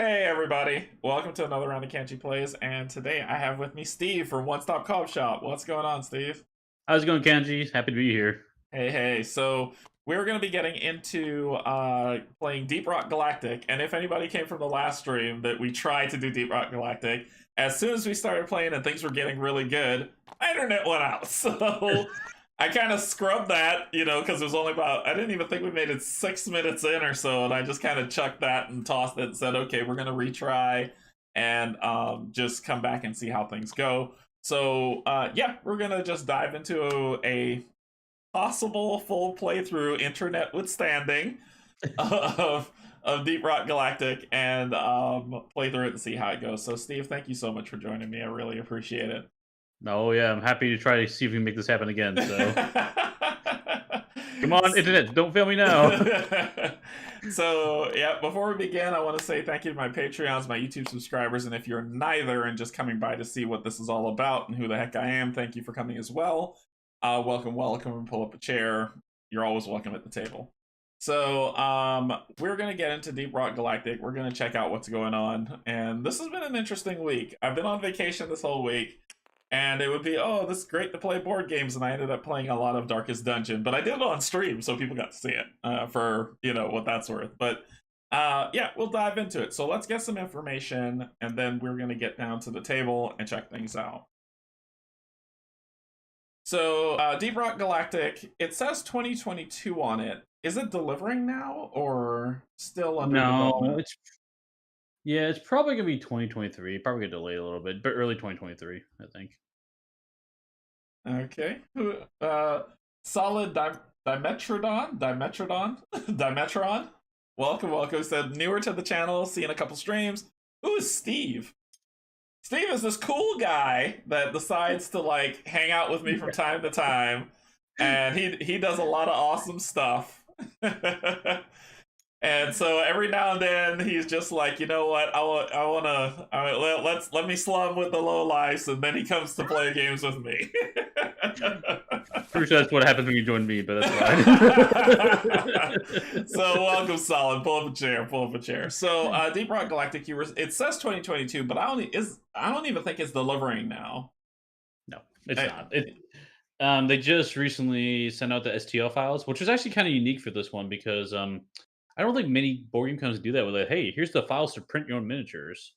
Hey everybody, welcome to another round of Canje Plays, and today I have with me Steve from One Stop Coffee Shop. What's going on, Steve? How's it going, Kanji? Happy to be here. Hey, so we're going to be getting into playing Deep Rock Galactic, and if anybody came from the last stream that we tried to do Deep Rock Galactic, as soon as we started playing and things were getting really good, my internet went out, so I kind of scrubbed that, because it was only about, I didn't even think we made it 6 minutes in or so, and I just kind of chucked that and tossed it and said, okay, we're going to retry and just come back and see how things go. So, yeah, we're going to just dive into a possible full playthrough, internet withstanding, of Deep Rock Galactic and play through it and see how it goes. So, Steve, thank you so much for joining me. I really appreciate it. Oh yeah, I'm happy to try to see if we can make this happen again. So come on, internet, don't fail me now. So, yeah, before we begin, I want to say thank you to my Patreons, my YouTube subscribers, and if you're neither and just coming by to see what this is all about and who the heck I am, thank you for coming as well. Welcome, and pull up a chair. You're always welcome at the table. So, we're going to get into Deep Rock Galactic. We're going to check out what's going on, and this has been an interesting week. I've been on vacation this whole week, and it would be, oh, this is great to play board games, and I ended up playing a lot of Darkest Dungeon, but I did it on stream, so people got to see it for, what that's worth. But, yeah, we'll dive into it. So let's get some information, and then we're going to get down to the table and check things out. So, Deep Rock Galactic, it says 2022 on it. Is it delivering now, or still under No, development? it's probably gonna be 2023. Probably gonna delay a little bit, but early 2023, I think. Okay. Solid Dimetrodon. Welcome. Said newer to the channel, seeing a couple streams. Who is Steve? Steve is this cool guy that decides to like hang out with me from time to time, and he does a lot of awesome stuff. And so every now and then he's just like, you know what, let me slum with the low lives, and then he comes to play games with me. Pretty sure that's what happens when you join me, but that's fine. So welcome, Solid. Pull up a chair. So Deep Rock Galactic, it says 2022, but I don't even think it's delivering now. No, it's not. They just recently sent out the STL files, which was actually kind of unique for this one because I don't think many board game companies do that with it. Hey, here's the files to print your own miniatures.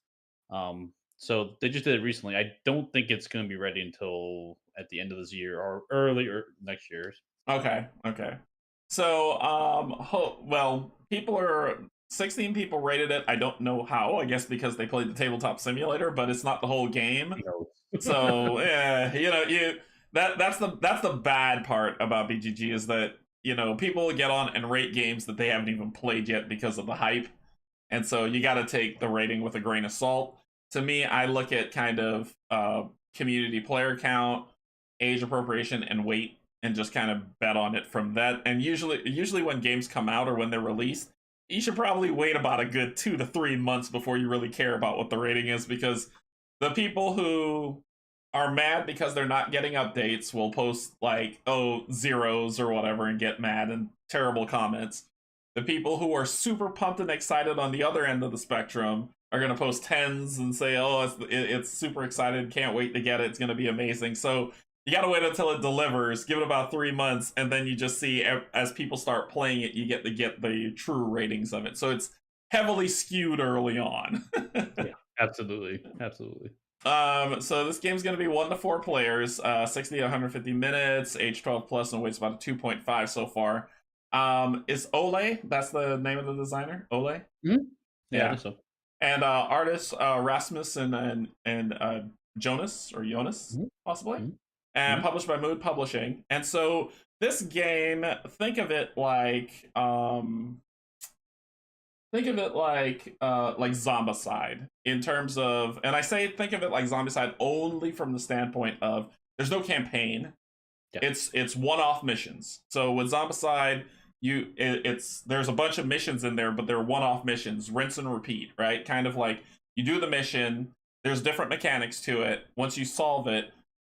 So they just did it recently. I don't think it's going to be ready until at the end of this year or early or next year. Okay. So, well, 16 people rated it. I don't know how. I guess because they played the tabletop simulator, but it's not the whole game. No. So, yeah, that's the bad part about BGG is that, people get on and rate games that they haven't even played yet because of the hype. And so you got to take the rating with a grain of salt. To me, I look at kind of community player count, age appropriation, and weight, and just kind of bet on it from that. And usually when games come out or when they're released, you should probably wait about a good 2 to 3 months before you really care about what the rating is, because the people who are mad because they're not getting updates will post like, oh, zeros or whatever and get mad and terrible comments. The people who are super pumped and excited on the other end of the spectrum are going to post tens and say, oh, it's super excited, can't wait to get it, it's going to be amazing. So you got to wait until it delivers, give it about 3 months, and then you just see, as people start playing it, you get the true ratings of it. So it's heavily skewed early on. Yeah, absolutely. So this game's going to be 1 to 4 players, 60 to 150 minutes, age 12 plus, and weight's about 2.5 so far. Is Ole, that's the name of the designer? Ole? Mm-hmm. Yeah, Yeah. I think so. And artists Rasmus and Jonas, or Jonas, Mm-hmm. possibly. Mm-hmm. And Mm-hmm. published by Mood Publishing. And so this game, think of it like Zombicide in terms of, and I say think of it like Zombicide only from the standpoint of there's no campaign. Yeah. It's one-off missions. So with Zombicide, there's a bunch of missions in there, but they're one-off missions, rinse and repeat, right? Kind of like you do the mission, there's different mechanics to it. Once you solve it,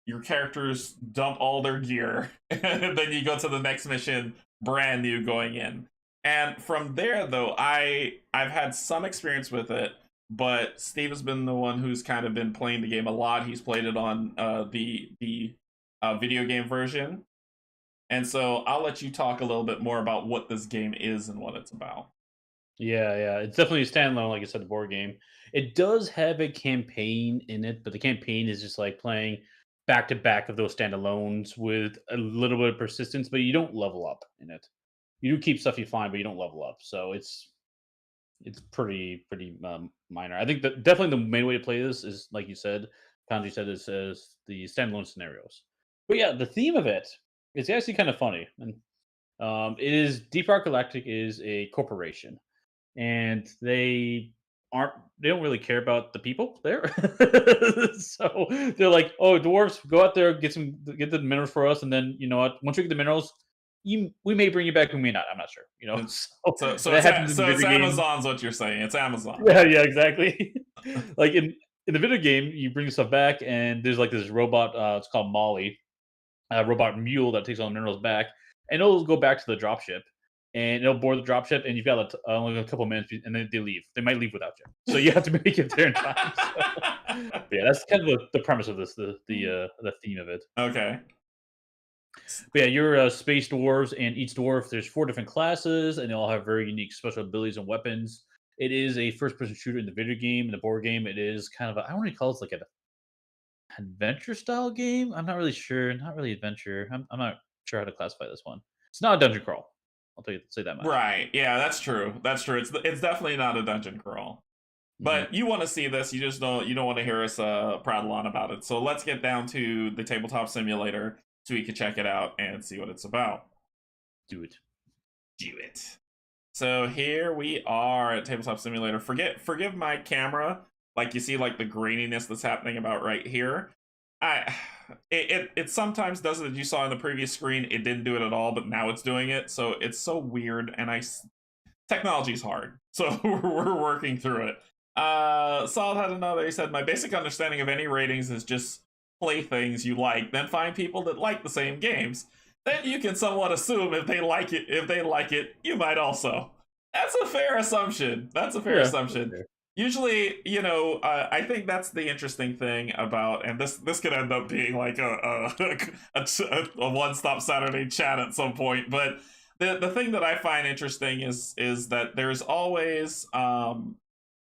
your characters dump all their gear, and then you go to the next mission, brand new going in. And from there, though, I've had some experience with it. but Steve has been the one who's kind of been playing the game a lot. He's played it on the video game version, and so I'll let you talk a little bit more about what this game is and what it's about. Yeah. It's definitely a standalone, like I said, the board game. It does have a campaign in it, but the campaign is just like playing back to back of those standalones with a little bit of persistence, but you don't level up in it. You do keep stuff you find, but you don't level up. So it's pretty minor. I think that definitely the main way to play this is like you said, Kanji said, is the standalone scenarios. But yeah, the theme of it is actually kind of funny, and it is Deep Rock Galactic is a corporation, and they don't really care about the people there. So they're like, "Oh, dwarves, go out there, get the minerals for us, and then you know what? Once we get the minerals, we may bring you back, we may not. I'm not sure. You know." It's, So so that it's happens in the it's video game. Amazon's what you're saying. It's Amazon. Yeah, exactly. Like in the video game, you bring stuff back, and there's like this robot. It's called Molly, a robot mule that takes all the minerals back, and it'll go back to the dropship, and it'll board the dropship, and you've got only a couple minutes, and then they leave. They might leave without you, so you have to make it there in time. So, but yeah, that's kind of the premise of this, the theme of it. Okay. But yeah, you're space dwarves, and each dwarf there's 4 different classes, and they all have very unique special abilities and weapons. It is a first-person shooter in the video game. In the board game, it is kind of I don't really call it like an adventure style game. I'm not really sure. Not really adventure. I'm not sure how to classify this one. It's not a dungeon crawl. I'll say that much. Right. Yeah, that's true. That's true. It's definitely not a dungeon crawl. Hmm. But you want to see this, you don't want to hear us prattle on about it. So let's get down to the tabletop simulator so we can check it out and see what it's about. Do it. Do it. So here we are at tabletop simulator. Forgive my camera, like you see like the graininess that's happening about right here. I it sometimes does it. You saw in the previous screen, it didn't do it at all, but now it's doing it. So it's so weird, and technology's hard, so we're working through it. Solid had another. He said, "My basic understanding of any ratings is just play things you like, then find people that like the same games. Then you can somewhat assume if they like it. If they like it, you might also." That's a fair assumption. That's a fair Yeah. That's assumption. fair. Usually, I think that's the interesting thing about, and this could end up being like a one stop Saturday chat at some point. But the thing that I find interesting is that there's always some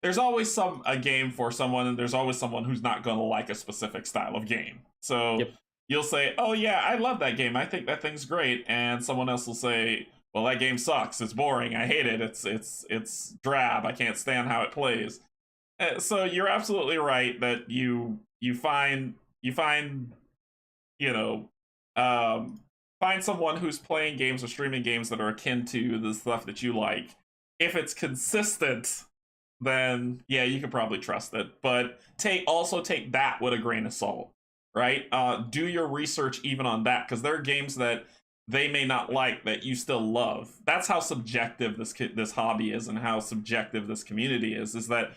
a game for someone, and there's always someone who's not going to like a specific style of game. So Yep. you'll say, "Oh yeah, I love that game. I think that thing's great," and someone else will say, "Well, that game sucks. It's boring. I hate it. It's drab. I can't stand how it plays." So you're absolutely right that you find you know find someone who's playing games or streaming games that are akin to the stuff that you like. If it's consistent, then yeah, you can probably trust it. But take that with a grain of salt, right? Do your research even on that, because there are games that they may not like that you still love. That's how subjective this hobby is, and how subjective this community is. Is that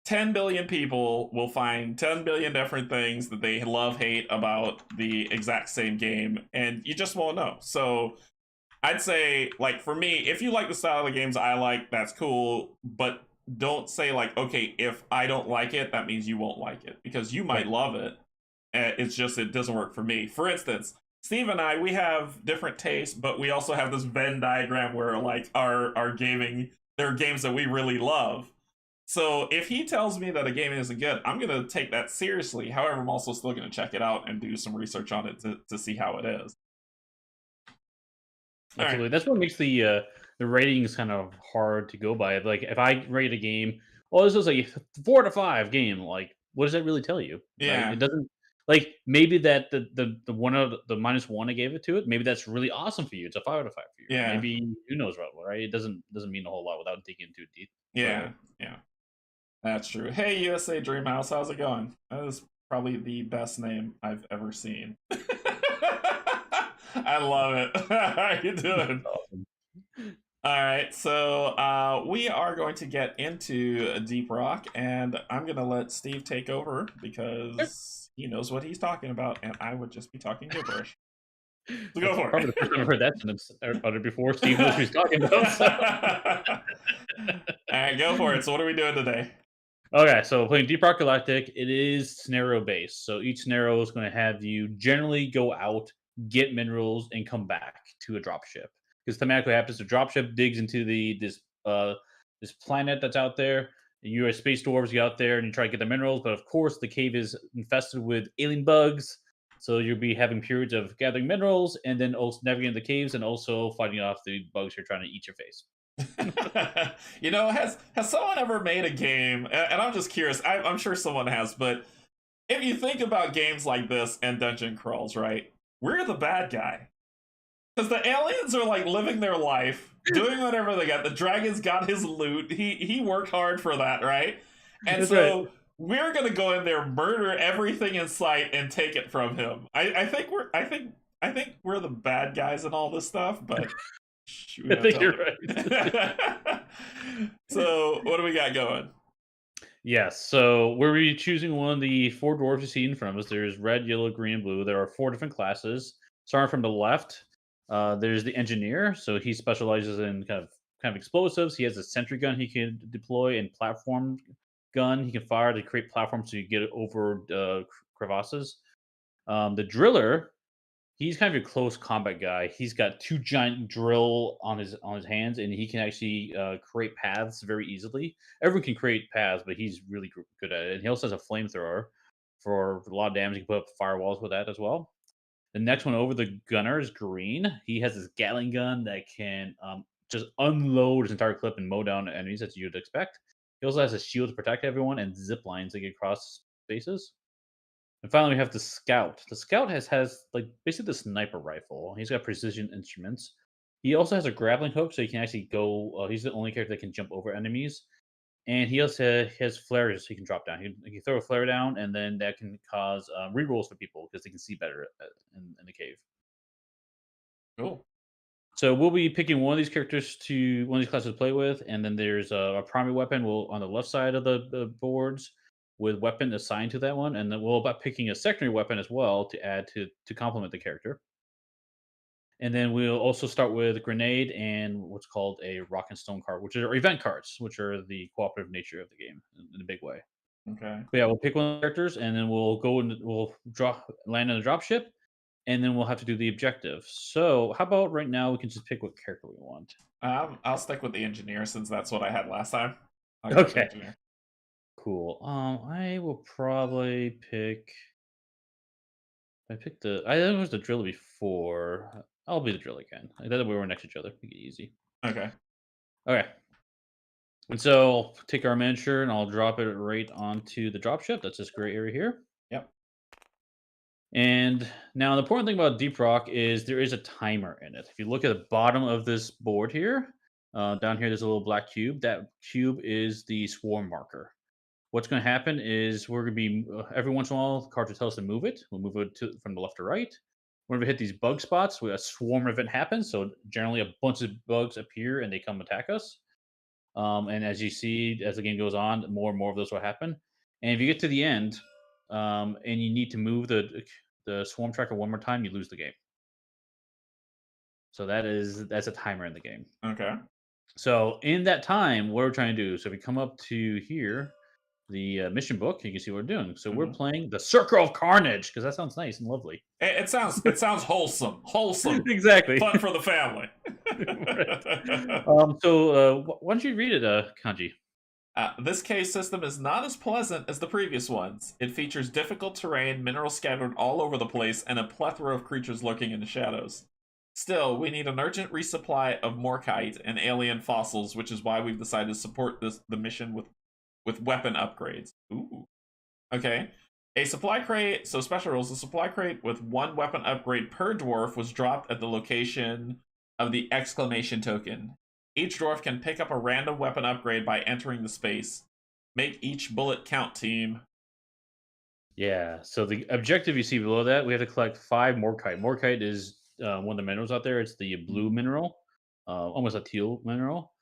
10 billion people will find 10 billion different things that they love, hate about the exact same game, and you just won't know. So I'd say, like, for me, if you like the style of the games I like, that's cool, but don't say, like, okay, if I don't like it, that means you won't like it, because you might Right. love it. It's just, it doesn't work for me. For instance, Steve and I, we have different tastes, but we also have this Venn diagram where, like, our gaming, there are games that we really love. So if he tells me that a game isn't good, I'm going to take that seriously. However, I'm also still going to check it out and do some research on it to see how it is. All right. Absolutely. That's what makes the ratings kind of hard to go by. Like if I rate a game, oh, this is a 4 to 5 game. Like, what does that really tell you? Right? It Yeah. doesn't. Like maybe that the one of the -1 I gave it to it. Maybe that's really awesome for you. It's a 5 out of 5 for you. Yeah. Maybe who knows what? Right? It doesn't mean a whole lot without digging into it deep Yeah. further. Yeah. That's true. Hey, USA Dreamhouse, how's it going? That is probably the best name I've ever seen. I love it. How you doing? Awesome. All right, so we are going to get into Deep Rock, and I'm going to let Steve take over because he knows what he's talking about, and I would just be talking gibberish. So go That's for probably the first time I've heard that sentence uttered before. Steve knows what he's talking about. So. it. All right, go for it. So, what are we doing today? Okay, so playing Deep Rock Galactic, it is scenario based. So each scenario is going to have you generally go out, get minerals, and come back to a dropship. Because thematically what happens, the dropship digs into this planet that's out there. And you as space dwarves, you go out there and you try to get the minerals, but of course the cave is infested with alien bugs. So you'll be having periods of gathering minerals and then also navigating the caves and also fighting off the bugs who are trying to eat your face. Has someone ever made a game? And I'm just curious. I'm sure someone has, but if you think about games like this and dungeon crawls, right? We're the bad guy because the aliens are like living their life, doing whatever they got. The dragon's got his loot. He worked hard for that, right? And That's right. so we're gonna go in there, murder everything in sight, and take it from him. I think we're the bad guys in all this stuff, but we I don't think tell you're right. it. So what do we got going? Yes. So we're be choosing one of the four dwarves you see in front of us. There's red, yellow, green, and blue. There are four different classes. Starting from the left, there's the engineer. So he specializes in kind of explosives. He has a sentry gun he can deploy and platform gun he can fire to create platforms so you get over crevasses. The driller, he's kind of your close combat guy. He's got two giant drill on his hands, and he can actually create paths very easily. Everyone can create paths, but he's really good at it. And he also has a flamethrower for a lot of damage. You can put up firewalls with that as well. The next one over, the gunner, is green. He has this Gatling gun that can just unload his entire clip and mow down enemies as you'd expect. He also has a shield to protect everyone and zip lines that get across spaces. And finally, we have the scout. The scout has like basically the sniper rifle. He's got precision instruments. He also has a grappling hook, so he can actually go. He's the only character that can jump over enemies, and he also has flares. So he can drop down. He can throw a flare down, and then that can cause rerolls for people because they can see better in the cave. Cool. So we'll be picking one of these characters to one of these classes to play with, and then there's a primary weapon. Will on the left side of the boards with weapon assigned to that one, and then we'll about picking a secondary weapon as well to add to complement the character. And then we'll also start with grenade and what's called a rock and stone card, which are event cards, which are the cooperative nature of the game in a big way. Okay. But yeah, we'll pick one of the characters, and then we'll go and we'll land in the drop ship, and then we'll have to do the objective. So how about right now we can just pick what character we want. I'll stick with the engineer since that's what I had last time. I'll go with the Okay. engineer. Cool. I will probably pick. I picked the. I think it was the drill before. I'll be the drill again. That way we're next to each other. Make it easy. Okay. Okay. And so I'll take our miniature and I'll drop it right onto the drop ship. That's this gray area here. Yep. And now the important thing about Deep Rock is there is a timer in it. If you look at the bottom of this board here, down here there's a little black cube. That cube is the swarm marker. What's going to happen is we're going to be every once in a while the cards will tell us to move it. We'll move it from the left to right. Whenever we hit these bug spots, a swarm event happens. So generally a bunch of bugs appear and they come attack us. And as you see, as the game goes on, more and more of those will happen. And if you get to the end, and you need to move the swarm tracker one more time, you lose the game. So that's a timer in the game. Okay. So in that time, what we're trying to do. So if we come up to here, the mission book, you can see what we're doing. So we're Mhm. playing the Circle of Carnage because that sounds nice and lovely. It sounds wholesome. Wholesome. Exactly. Fun for the family. Right. Why don't you read it, Kanji? This cave system is not as pleasant as the previous ones. It features difficult terrain, minerals scattered all over the place, and a plethora of creatures lurking in the shadows. Still, we need an urgent resupply of morkite and alien fossils, which is why we've decided to support the mission with weapon upgrades. Ooh. Okay. A supply crate, so special rules, a supply crate with one weapon upgrade per dwarf was dropped at the location of the exclamation token. Each dwarf can pick up a random weapon upgrade by entering the space. Make each bullet count, team. Yeah. So the objective you see below that, we have to collect 5 morkite. Morkite is one of the minerals out there. It's the blue mineral, almost a teal mineral.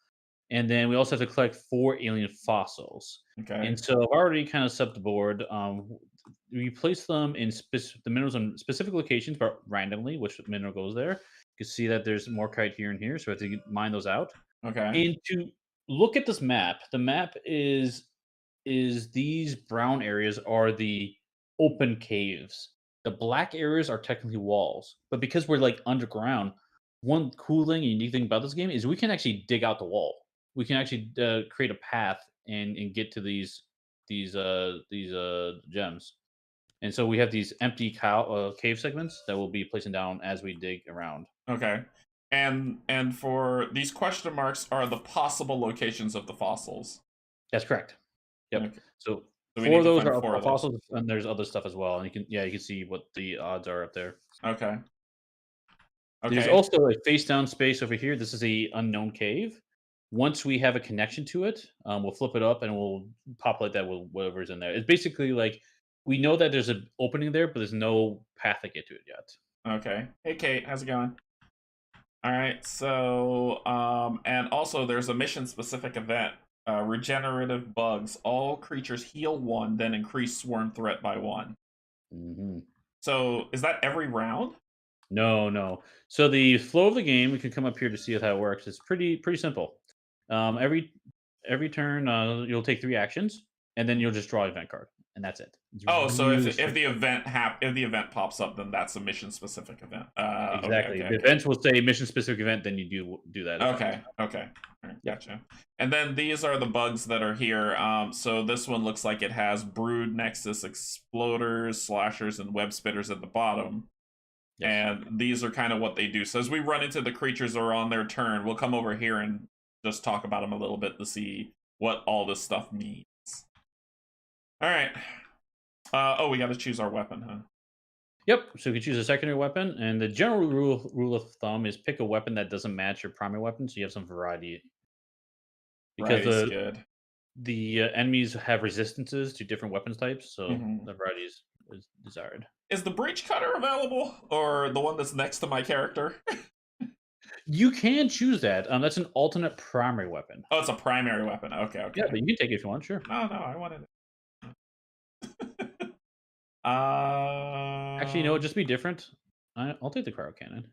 And then we also have to collect 4 alien fossils. Okay. And so I've already kind of set the board. We place them in the minerals on specific locations, but randomly, which mineral goes there. You can see that there's morkite here and here, so we have to mine those out. Okay. And to look at this map, the map is is these brown areas are the open caves. The black areas are technically walls, but because we're like underground, one cool thing, unique thing about this game is we can actually dig out the wall. We can actually create a path and get to these gems. And so we have these empty cave segments that we'll be placing down as we dig around. Okay. And for these question marks are the possible locations of the fossils. That's correct. Yep. Okay. So So we four need of to those find are four of those. fossils, and there's other stuff as well. And you can see what the odds are up there. Okay. There's Okay. also a face down space over here. This is a unknown cave. Once we have a connection to it, we'll flip it up and we'll populate that with whatever's in there. It's basically like we know that there's an opening there, but there's no path to get to it yet. Okay. Hey Kate, how's it going? All right. So and also there's a mission specific event. Regenerative bugs. All creatures heal 1, then increase swarm threat by 1. Mm-hmm. So is that every round? No. So the flow of the game, we can come up here to see how it works. It's pretty simple. Every turn, you'll take 3 actions, and then you'll just draw an event card, and that's it. It's Oh, so really if the event pops up, then that's a mission specific event. exactly. Okay, The events will say mission specific event, then you do that. Okay. All right, gotcha. And then these are the bugs that are here. So this one looks like it has brood, nexus, exploders, slashers, and web spitters at the bottom. Yes. And these are kind of what they do. So as we run into the creatures that are on their turn, we'll come over here and just talk about them a little bit to see what all this stuff means. All right. Oh, we got to choose our weapon, huh? Yep. So you can choose a secondary weapon, and the general rule of thumb is pick a weapon that doesn't match your primary weapon, so you have some variety. Because Variety's good. the enemies have resistances to different weapons types, so Mhm. the variety is desired. Is the breach cutter available, or the one that's next to my character? You can choose that. That's an alternate primary weapon. Oh, it's a primary weapon. Okay. Yeah, but you can take it if you want. Sure. No, I wanted it. Actually, you know, just be different. I'll take the cryo cannon.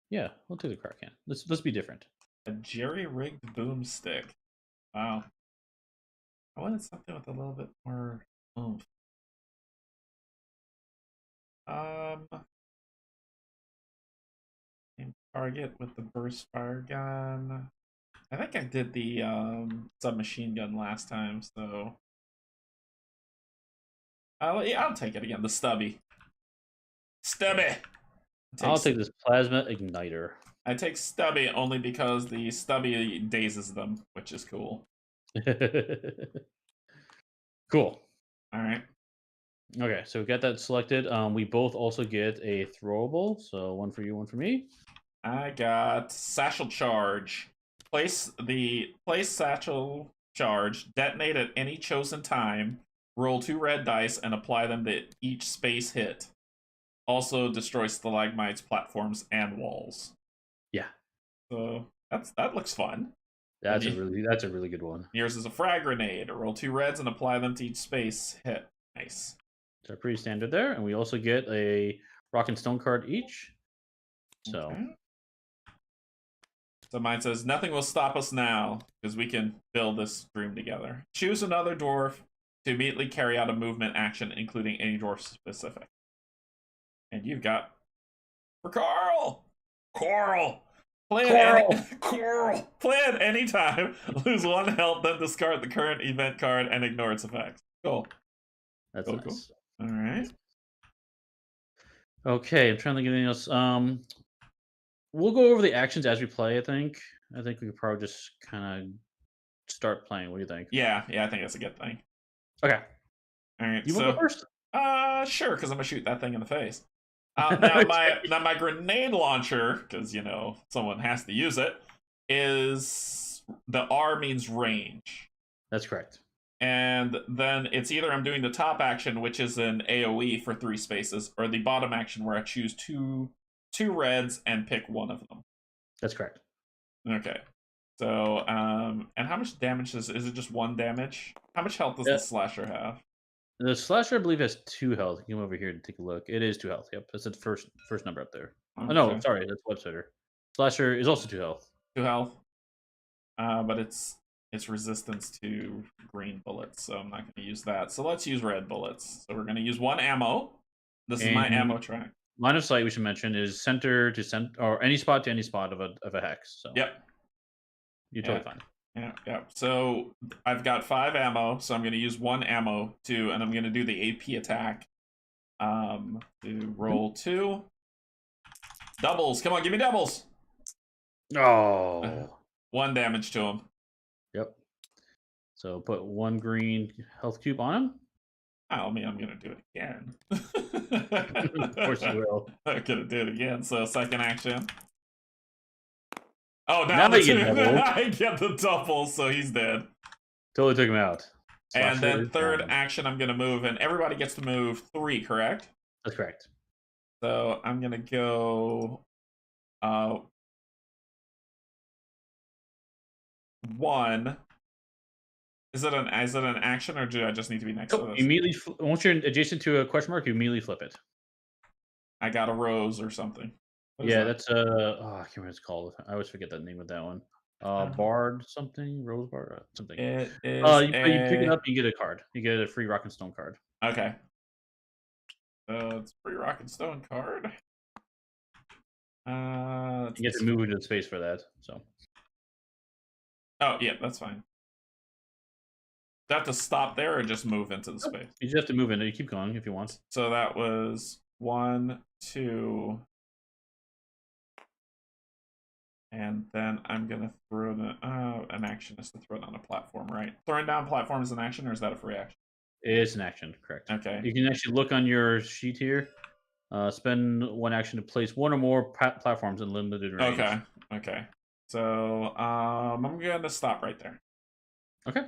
Yeah, I'll take the cryo cannon. Let's be different. A jerry-rigged boomstick. Wow. I wanted something with a little bit more oomph. Target with the burst fire gun. I think I did the submachine gun last time, so I'll take it again. The stubby. I'll take this plasma igniter. I take stubby only because the stubby dazes them, which is cool. Cool. All right. Okay, so we got that selected. We both also get a throwable, so one for you, one for me. I got satchel charge. Place satchel charge, detonate at any chosen time, roll 2 red dice, and apply them to each space hit. Also destroy stalagmites, platforms, and walls. Yeah. So that looks fun. That's a really good one. Yours is a frag grenade. Roll 2 reds and apply them to each space hit. Nice. So pretty standard there, and we also get a rock and stone card each. So. Okay. So mine says, nothing will stop us now, because we can build this dream together. Choose another dwarf to immediately carry out a movement action, including any dwarf specific. And you've got for Carl! Coral! Play it anytime. Lose 1 health, then discard the current event card and ignore its effects. Cool. That's cool, nice. Cool. Alright. Okay, I'm trying to think of anything else. We'll go over the actions as we play, I think. I think we could probably just kind of start playing. What do you think? Yeah, I think that's a good thing. Okay. Alright, you want to go first? Sure, because I'm going to shoot that thing in the face. Now my grenade launcher, because, you know, someone has to use it, is the R means range. That's correct. And then it's either I'm doing the top action, which is an AoE for 3 spaces, or the bottom action where I choose two reds and pick one of them. That's correct. Okay. So, and how much damage is it just 1 damage? How much health does the slasher have? The slasher, I believe, has 2 health. You come over here and take a look. It is 2 health. Yep, that's the first number up there. Okay. Oh no, sorry, that's websitter. Slasher is also 2 health. 2 health. But it's its resistance to green bullets, so I'm not going to use that. So let's use red bullets. So we're going to use 1 ammo. This is my ammo track. Line of sight, we should mention, is center to center, or any spot to any spot of a hex. So Yep. You're totally fine. Yeah. So I've got 5 ammo, so I'm going to use 1 ammo and I'm going to do the AP attack. To roll 2 doubles. Come on, give me doubles. Oh, 1 damage to him. Yep. So put 1 green health cube on him. I mean, I'm gonna do it again. Of course you will. I'm gonna do it again. So second action. Oh, now the you get double. I get the double, so he's dead. Totally took him out. And then third action, I'm gonna move, and everybody gets to move 3, correct? That's correct. So I'm gonna go 1. Is it an action, or do I just need to be next to this? Immediately, once you're adjacent to a question mark, you immediately flip it. I got a rose or something. Yeah, that's I can't remember what it's called. I always forget the name of that one. Bard something, Rose Bard something. It is. You pick it up, you get a card. You get a free Rock and Stone card. Okay. It's a free Rock and Stone card. You get to move into the space for that. So. Oh yeah, that's fine. Do I have to stop there or just move into the space? You just have to move in. You keep going if you want. So that was 1, 2. And then I'm going to throw an action is to throw it on a platform, right? Throwing down platform is an action, or is that a free action? It's an action, correct. Okay. You can actually look on your sheet here. Spend 1 action to place 1 or more platforms in limited range. Okay. So I'm going to stop right there. Okay.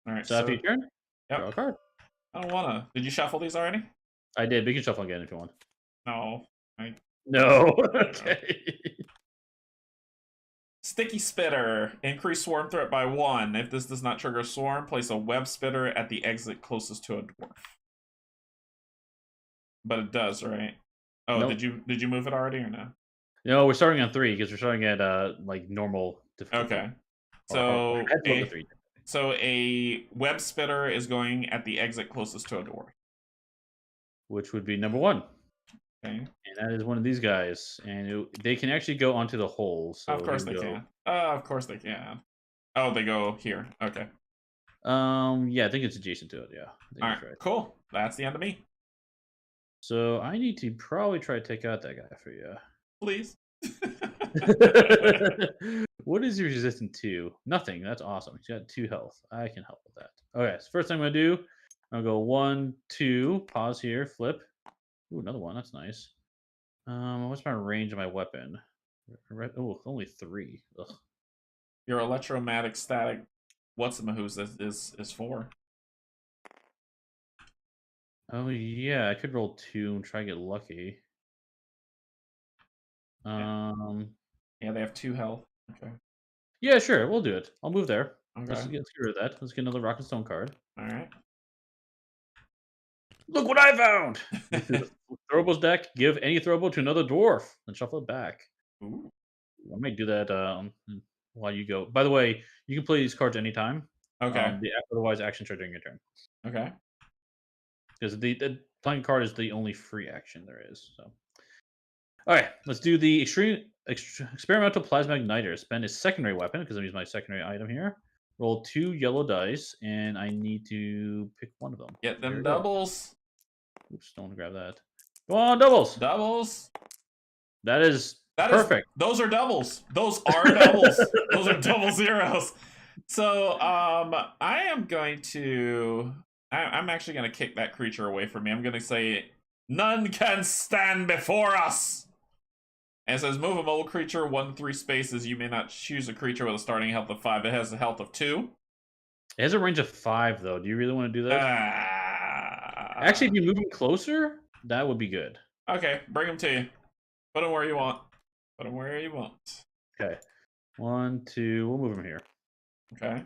All right. So after your turn, draw a card. I don't want to. Did you shuffle these already? I did. We can shuffle again if you want. No. No. Okay. Sticky Spitter. Increase swarm threat by 1. If this does not trigger a swarm, place a web spitter at the exit closest to a dwarf. But it does, right? Oh, nope. Did you move it already or no? No, we're starting on 3 because we're starting at like normal difficulty. Okay. So a web spitter is going at the exit closest to a dwarf, which would be number 1. Okay. And that is one of these guys, and they can actually go onto the hole. So of course they can. Of course they can. Oh, they go here. Okay. Yeah, I think it's adjacent to it. Yeah. All right. Cool. That's the end of me. So I need to probably try to take out that guy for you. Please. What is your resistant to? Nothing. That's awesome. He's got 2 health. I can help with that. Okay. So first thing I'm gonna do, I'll go 1, 2. Pause here. Flip. Ooh, another one. That's nice. What's my range of my weapon? Oh, only 3. Ugh. Your electromagnetic static. What's the Mahoos is 4. Oh yeah, I could roll 2 and try to get lucky. Yeah, they have 2 health. Okay. Yeah, sure, we'll do it. I'll move there. Okay. Let's get rid of that. Let's get another Rock and Stone card. All right. Look what I found! Throwables deck. Give any throwable to another dwarf, and shuffle it back. Ooh. I might do that while you go. By the way, you can play these cards anytime. Okay. Otherwise, actions are during your turn. Okay. Because the playing card is the only free action there is. So, all right, let's do the experimental plasma igniter. Spend a secondary weapon because I'm using my secondary item here. Roll 2 yellow dice, and I need to pick one of them. Get them doubles. Oops, don't want to grab that. Go on, doubles. Doubles. That is perfect. Those are doubles. Those are doubles. Those are double zeros. So I am going to. I'm actually going to kick that creature away from me. I'm going to say, none can stand before us. And it says, move a mobile creature 1 to 3 spaces. You may not choose a creature with a starting health of 5. It has a health of 2. It has a range of 5, though. Do you really want to do that? Actually, if you move him closer, that would be good. Okay, bring him to you. Put him where you want. Put him where you want. Okay. 1, 2. We'll move him here. Okay.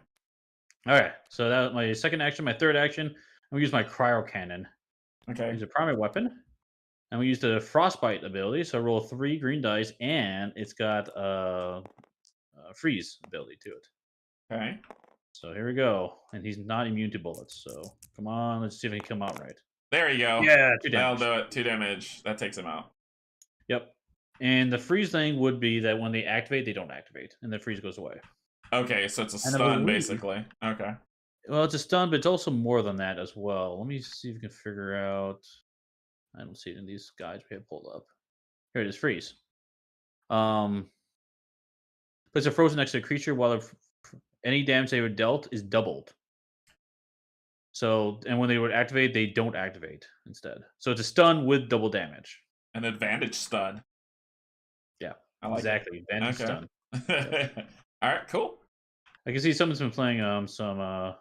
All right. So that was my second action. My third action, I'm going to use my cryo cannon. Okay. Use a primary weapon. And we use the frostbite ability. So I roll 3 green dice, and it's got a freeze ability to it. Okay. So here we go. And he's not immune to bullets. So come on, let's see if he can come out right. There you go. Yeah, 2 That'll damage. do it. 2 damage. That takes him out. Yep. And the freeze thing would be that when they activate, they don't activate, and the freeze goes away. Okay, so it's a And I stun, believe- basically. Okay. Well, it's a stun, but it's also more than that as well. Let me see if we can figure out. I don't see it in these guides we have pulled up. Here it is, freeze. Puts a frozen next to a creature while any damage they were dealt is doubled. So, and when they would activate, they don't activate instead. So it's a stun with double damage. An advantage stun. Yeah, I like exactly. Advantage Okay. stun. All right, cool. I can see someone's been playing some oh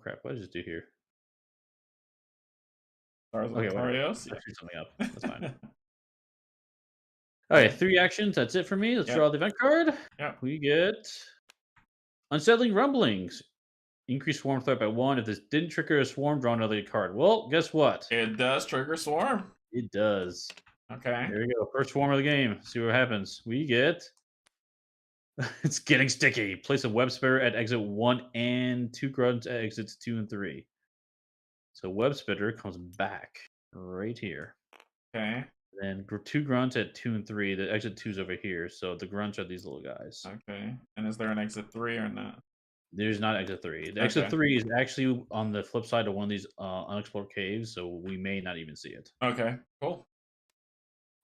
crap, what did I just do here? Stars of Okay, whatever. Victorios. I screwed something up. That's fine. Okay, 3 actions. That's it for me. Let's Yep. draw the event card. Yep. We get Unsettling Rumblings. Increase swarm threat by 1. If this didn't trigger a swarm, draw another card. Well, guess what? It does trigger swarm. It does. Okay. Here we go. First swarm of the game. See what happens. We get. It's getting sticky. Place a web spitter at exit 1 and 2 grunts at exits 2 and 3. So web spitter comes back right here. Okay. Then 2 grunts at 2 and 3. The exit 2's over here. So the grunts are these little guys. Okay. And is there an exit 3 or not? There's not exit 3. The exit Okay. 3 is actually on the flip side of one of these unexplored caves, so we may not even see it. Okay. Cool.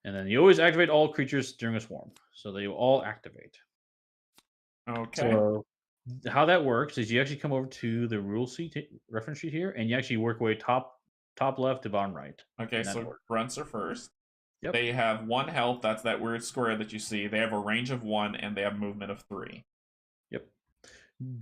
And then you always activate all creatures during a swarm, so they will all activate. Okay. So how that works is you actually come over to the rule sheet reference sheet here, and you actually work your way top left to bottom right. Okay, so order. grunts are first. Yep. They have 1 health. That's that weird square that you see. They have a range of 1, and they have movement of 3. Yep.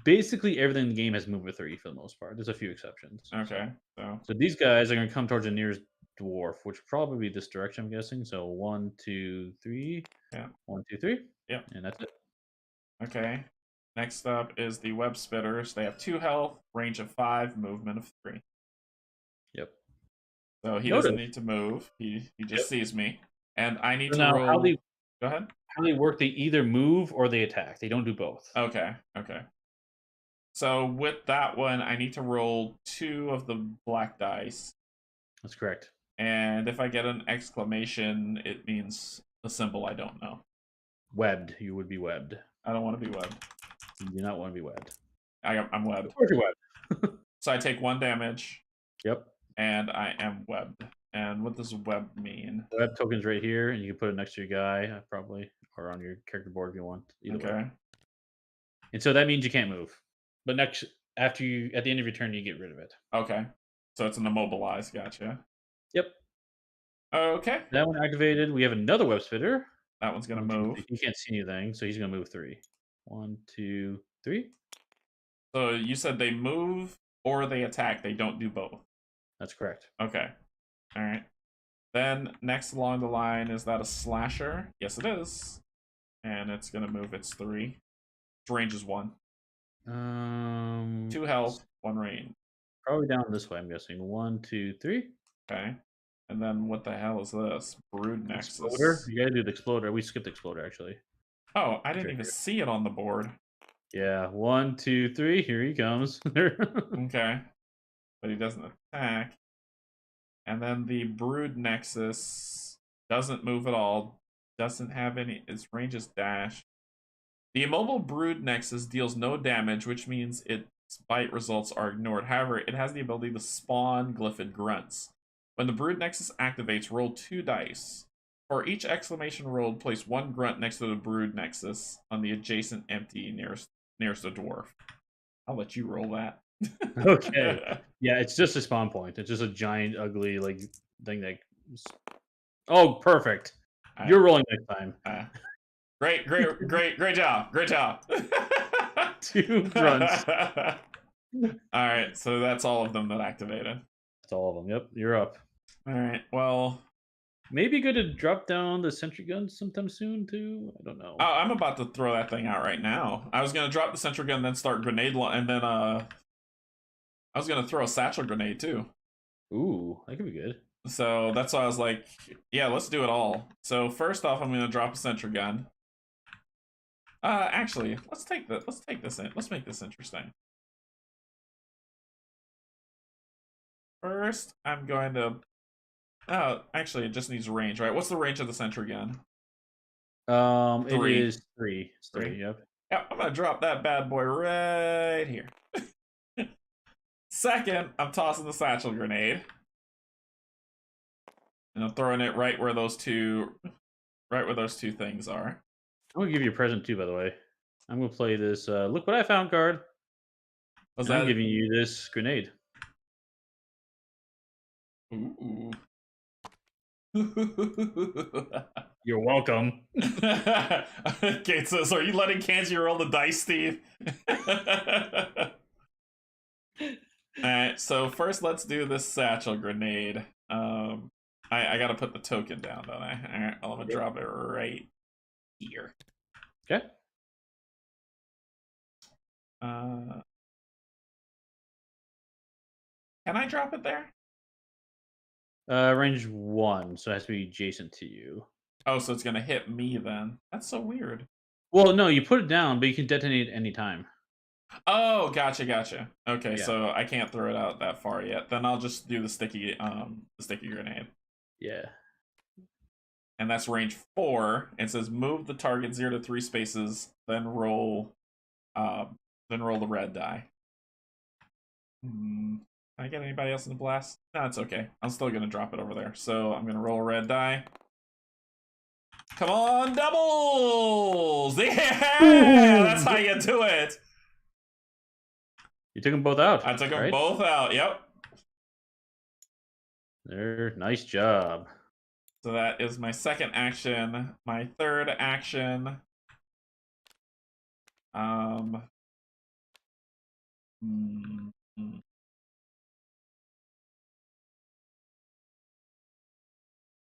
Basically, everything in the game has movement 3 for the most part. There's a few exceptions. Okay, So these guys are going to come towards the nearest dwarf, which would probably be this direction, I'm guessing. So 1, 2, 3. Yeah. 1, 2, 3. Yep. And that's it. Okay. Next up is the web spitters. They have 2 health, range of 5, movement of 3. Yep. So he doesn't need to move. He just sees me. And I need to roll. Go ahead. How they work, they either move or they attack. They don't do both. Okay. So with that one, I need to roll 2 of the black dice. That's correct. And if I get an exclamation, it means a symbol I don't know. Webbed. You would be webbed. I don't want to be webbed. You do not want to be webbed. I'm webbed. Of course you're webbed. So I take 1 damage. Yep. And I am webbed. And what does web mean? Web token's right here, and you can put it next to your guy, probably, or on your character board if you want. Either way. And so that means you can't move. But at the end of your turn, you get rid of it. Okay. So it's an immobilize. Gotcha. Yep. Okay. That one activated. We have another web spitter. That one's going to move. He can't see anything, so he's going to move 3. 1, 2, 3. So you said they move or they attack. They don't do both. That's correct. Okay. All right. Then next along the line, is that a slasher? Yes, it is. And it's going to move its 3. Its range is 1. 2 health, 1 range. Probably down this way, I'm guessing. 1, 2, 3. Okay. And then what the hell is this? Brood Nexus. Exploder? You gotta do the exploder. We skipped the exploder, actually. Oh, I didn't even see it on the board. Yeah. 1, 2, 3. Here he comes. Okay. But he doesn't attack. And then the Brood Nexus doesn't move at all. Doesn't have any. Its range is dash. The immobile Brood Nexus deals no damage, which means its bite results are ignored. However, it has the ability to spawn Glyphid grunts. When the Brood Nexus activates, roll 2 dice. For each exclamation rolled, place 1 grunt next to the Brood Nexus on the adjacent empty nearest a dwarf. I'll let you roll that. Okay. Yeah, it's just a spawn point. It's just a giant, ugly thing that. Oh, perfect. You're rolling next time. Great job. 2 grunts. All right, so that's all of them that activated. That's all of them. Yep, you're up. All right, well, maybe good to drop down the sentry gun sometime soon too. I don't know. Oh, I'm about to throw that thing out right now. I was gonna drop the sentry gun, then start grenade and then I was gonna throw a satchel grenade too. Ooh, that could be good. So that's why I was like, yeah, let's do it all. So first off, I'm gonna drop a sentry gun. Actually, let's take this in. Let's make this interesting. First, I'm going to. Oh, actually, it just needs range, right? What's the range of the sentry gun? It 3. is 3. It's 3. 3. Yep. Yeah, I'm gonna drop that bad boy right here. Second, I'm tossing the satchel grenade, and I'm throwing it right where those two things are. I'm gonna give you a present too, by the way. I'm gonna play this. Look what I found card. Was And I'm that? giving you this grenade. Ooh. You're welcome. Okay, so are you letting Canje roll the dice, Steve? Alright, so first let's do this satchel grenade. I gotta put the token down, don't I? Alright, I'm gonna drop it right here. Okay. Can I drop it there? Range 1, so it has to be adjacent to you. Oh, so it's gonna hit me then. That's so weird. Well, no, you put it down, but you can detonate any time. Oh, gotcha. Okay, Yeah. so I can't throw it out that far yet. Then I'll just do the sticky grenade. Yeah. And that's range 4. It says move the target 0 to 3 spaces, then roll the red die. Can I get anybody else in the blast? No, it's okay. I'm still gonna drop it over there. So I'm gonna roll a red die. Come on, doubles! Yeah, that's how you do it. You took them both out. I took them both out. Yep. There, nice job. So that is my second action. My third action.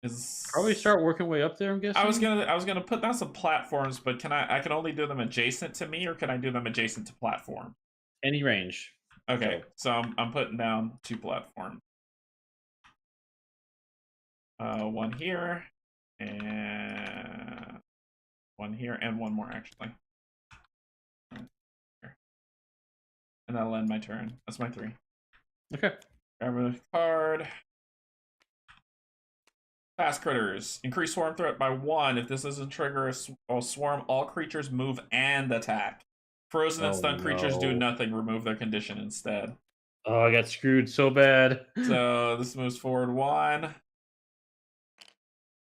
Is Probably start working way up there, I'm guessing. I was gonna put down some platforms, but I can only do them adjacent to me, or can I do them adjacent to platform? Any range. Okay, so I'm putting down 2 platforms. One here, and one here, and one more actually. And that'll end my turn. That's my 3. Okay. Grab a card. Fast critters. Increase swarm threat by 1. If this doesn't trigger a swarm, all creatures move and attack. Frozen and stunned creatures do nothing. Remove their condition instead. Oh, I got screwed so bad. So this moves forward 1.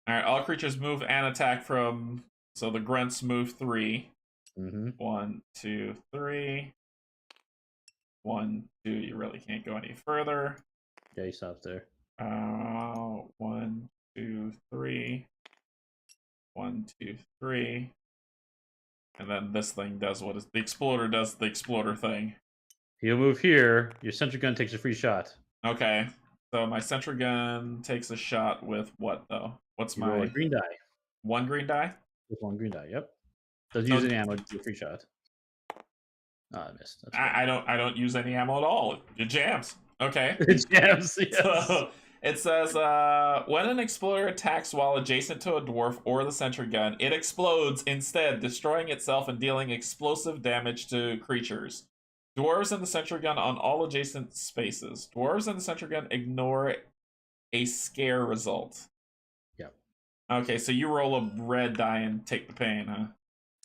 Alright, all creatures move and attack from... So the grunts move 3. 1, 2, 3. 1, 2. You really can't go any further. Yeah, you stopped there. 1, 2, 3. 1, 2, 3. And then this thing does what is the exploder does the exploder thing. He'll move here. Your sentry gun takes a free shot. Okay. So my sentry gun takes a shot with what though? What's my roll a green die? 1 green die? With 1 green die, yep. Doesn't use any ammo to do a free shot. Oh, I missed. I don't use any ammo at all. It jams. Okay. It jams, yes. So it says when an exploder attacks while adjacent to a dwarf or the sentry gun, it explodes instead, destroying itself and dealing explosive damage to creatures. Dwarves and the sentry gun on all adjacent spaces. Dwarves and the sentry gun ignore a scare result. Yep. Okay, so you roll a red die and take the pain, huh?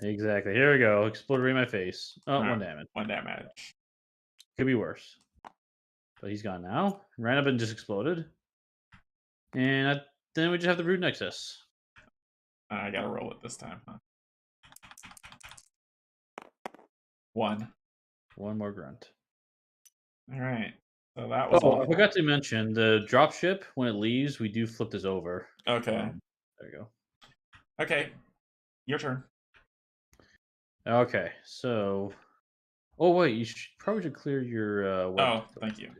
Exactly. Here we go. Exploder in my face. Oh, All 1 right. damage. 1 damage. Could be worse. But he's gone now. Ran up and just exploded. And then we just have the Brood Nexus. I gotta roll it this time, huh? 1. 1 more grunt. All right. So that was. Oh, I forgot to mention the dropship. When it leaves, we do flip this over. Okay. There you go. Okay. Your turn. Okay, so. Oh wait, you probably should clear your. Oh, thank you.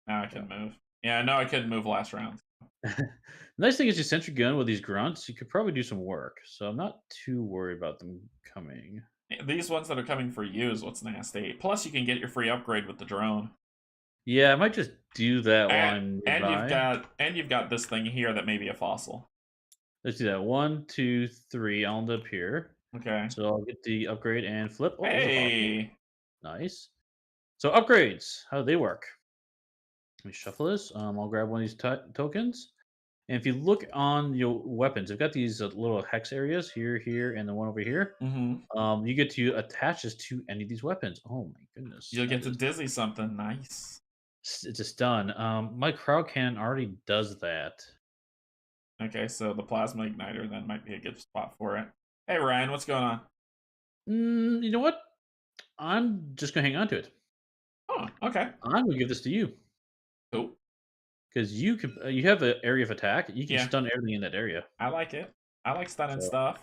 Now I can move. Yeah, no, I couldn't move last round. The nice thing is your sentry gun with these grunts, you could probably do some work. So I'm not too worried about them coming. These ones that are coming for you is what's nasty. Plus, you can get your free upgrade with the drone. Yeah, I might just do that one. And you've got this thing here that may be a fossil. Let's do that. 1, 2, 3. I'll end up here. Okay. So I'll get the upgrade and flip. Oh, there's a power. Hey. Nice. So upgrades, how do they work? Let me shuffle this. I'll grab one of these tokens. And if you look on your weapons, they've got these little hex areas here, here, and the one over here. Mm-hmm. You get to attach this to any of these weapons. Oh my goodness. You'll That get to is dizzy something. Nice. it's just done. My crowd cannon already does that. Okay, so the plasma igniter then might be a good spot for it. Hey Ryan, what's going on? You know what? I'm just gonna hang on to it. Oh, okay. I'm gonna give this to you Cool. because you can. You have an area of attack. You can Yeah, stun everything in that area. I like it. I like stunning So, stuff.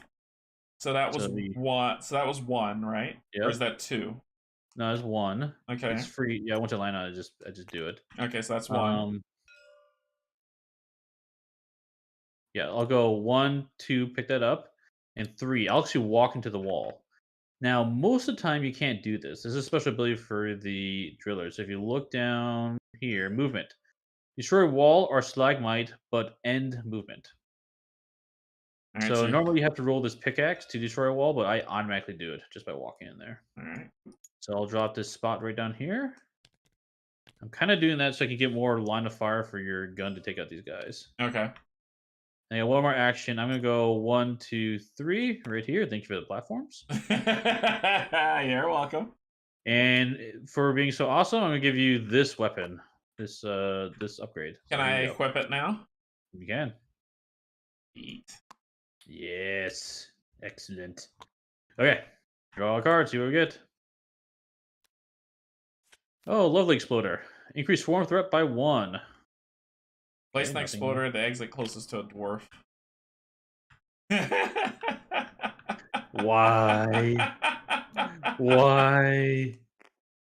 So that was so the one. So that was one, right? Or is yep. that two? No, it's one. It's Okay. free. Yeah, once I land on it, I just do it. Okay, so that's one. Um, yeah, I'll go 1, 2, pick that up, and 3. I'll actually walk into the wall. Now, most of the time, you can't do this. This is a special ability for the drillers. If you look down here, movement. Destroy wall or stalagmite, but end movement. All right, So so normally you have to roll this pickaxe to destroy a wall, but I automatically do it just by walking in there. all right. So I'll drop this spot right down here. I'm kind of doing that so I can get more line of fire for your gun to take out these guys. Okay. And I got one more action. I'm gonna go 1, 2, 3 right here. Thank you for the platforms. You're welcome. And for being so awesome, I'm gonna give you this weapon, this upgrade. Can So I here you go. equip it now? You can. Eat. Yes. Excellent. Okay. Draw a card, see what we get. Oh, lovely exploder. Increase swarm threat by 1. Place Okay, an nothing. exploder at the exit closest to a dwarf. Why? Why?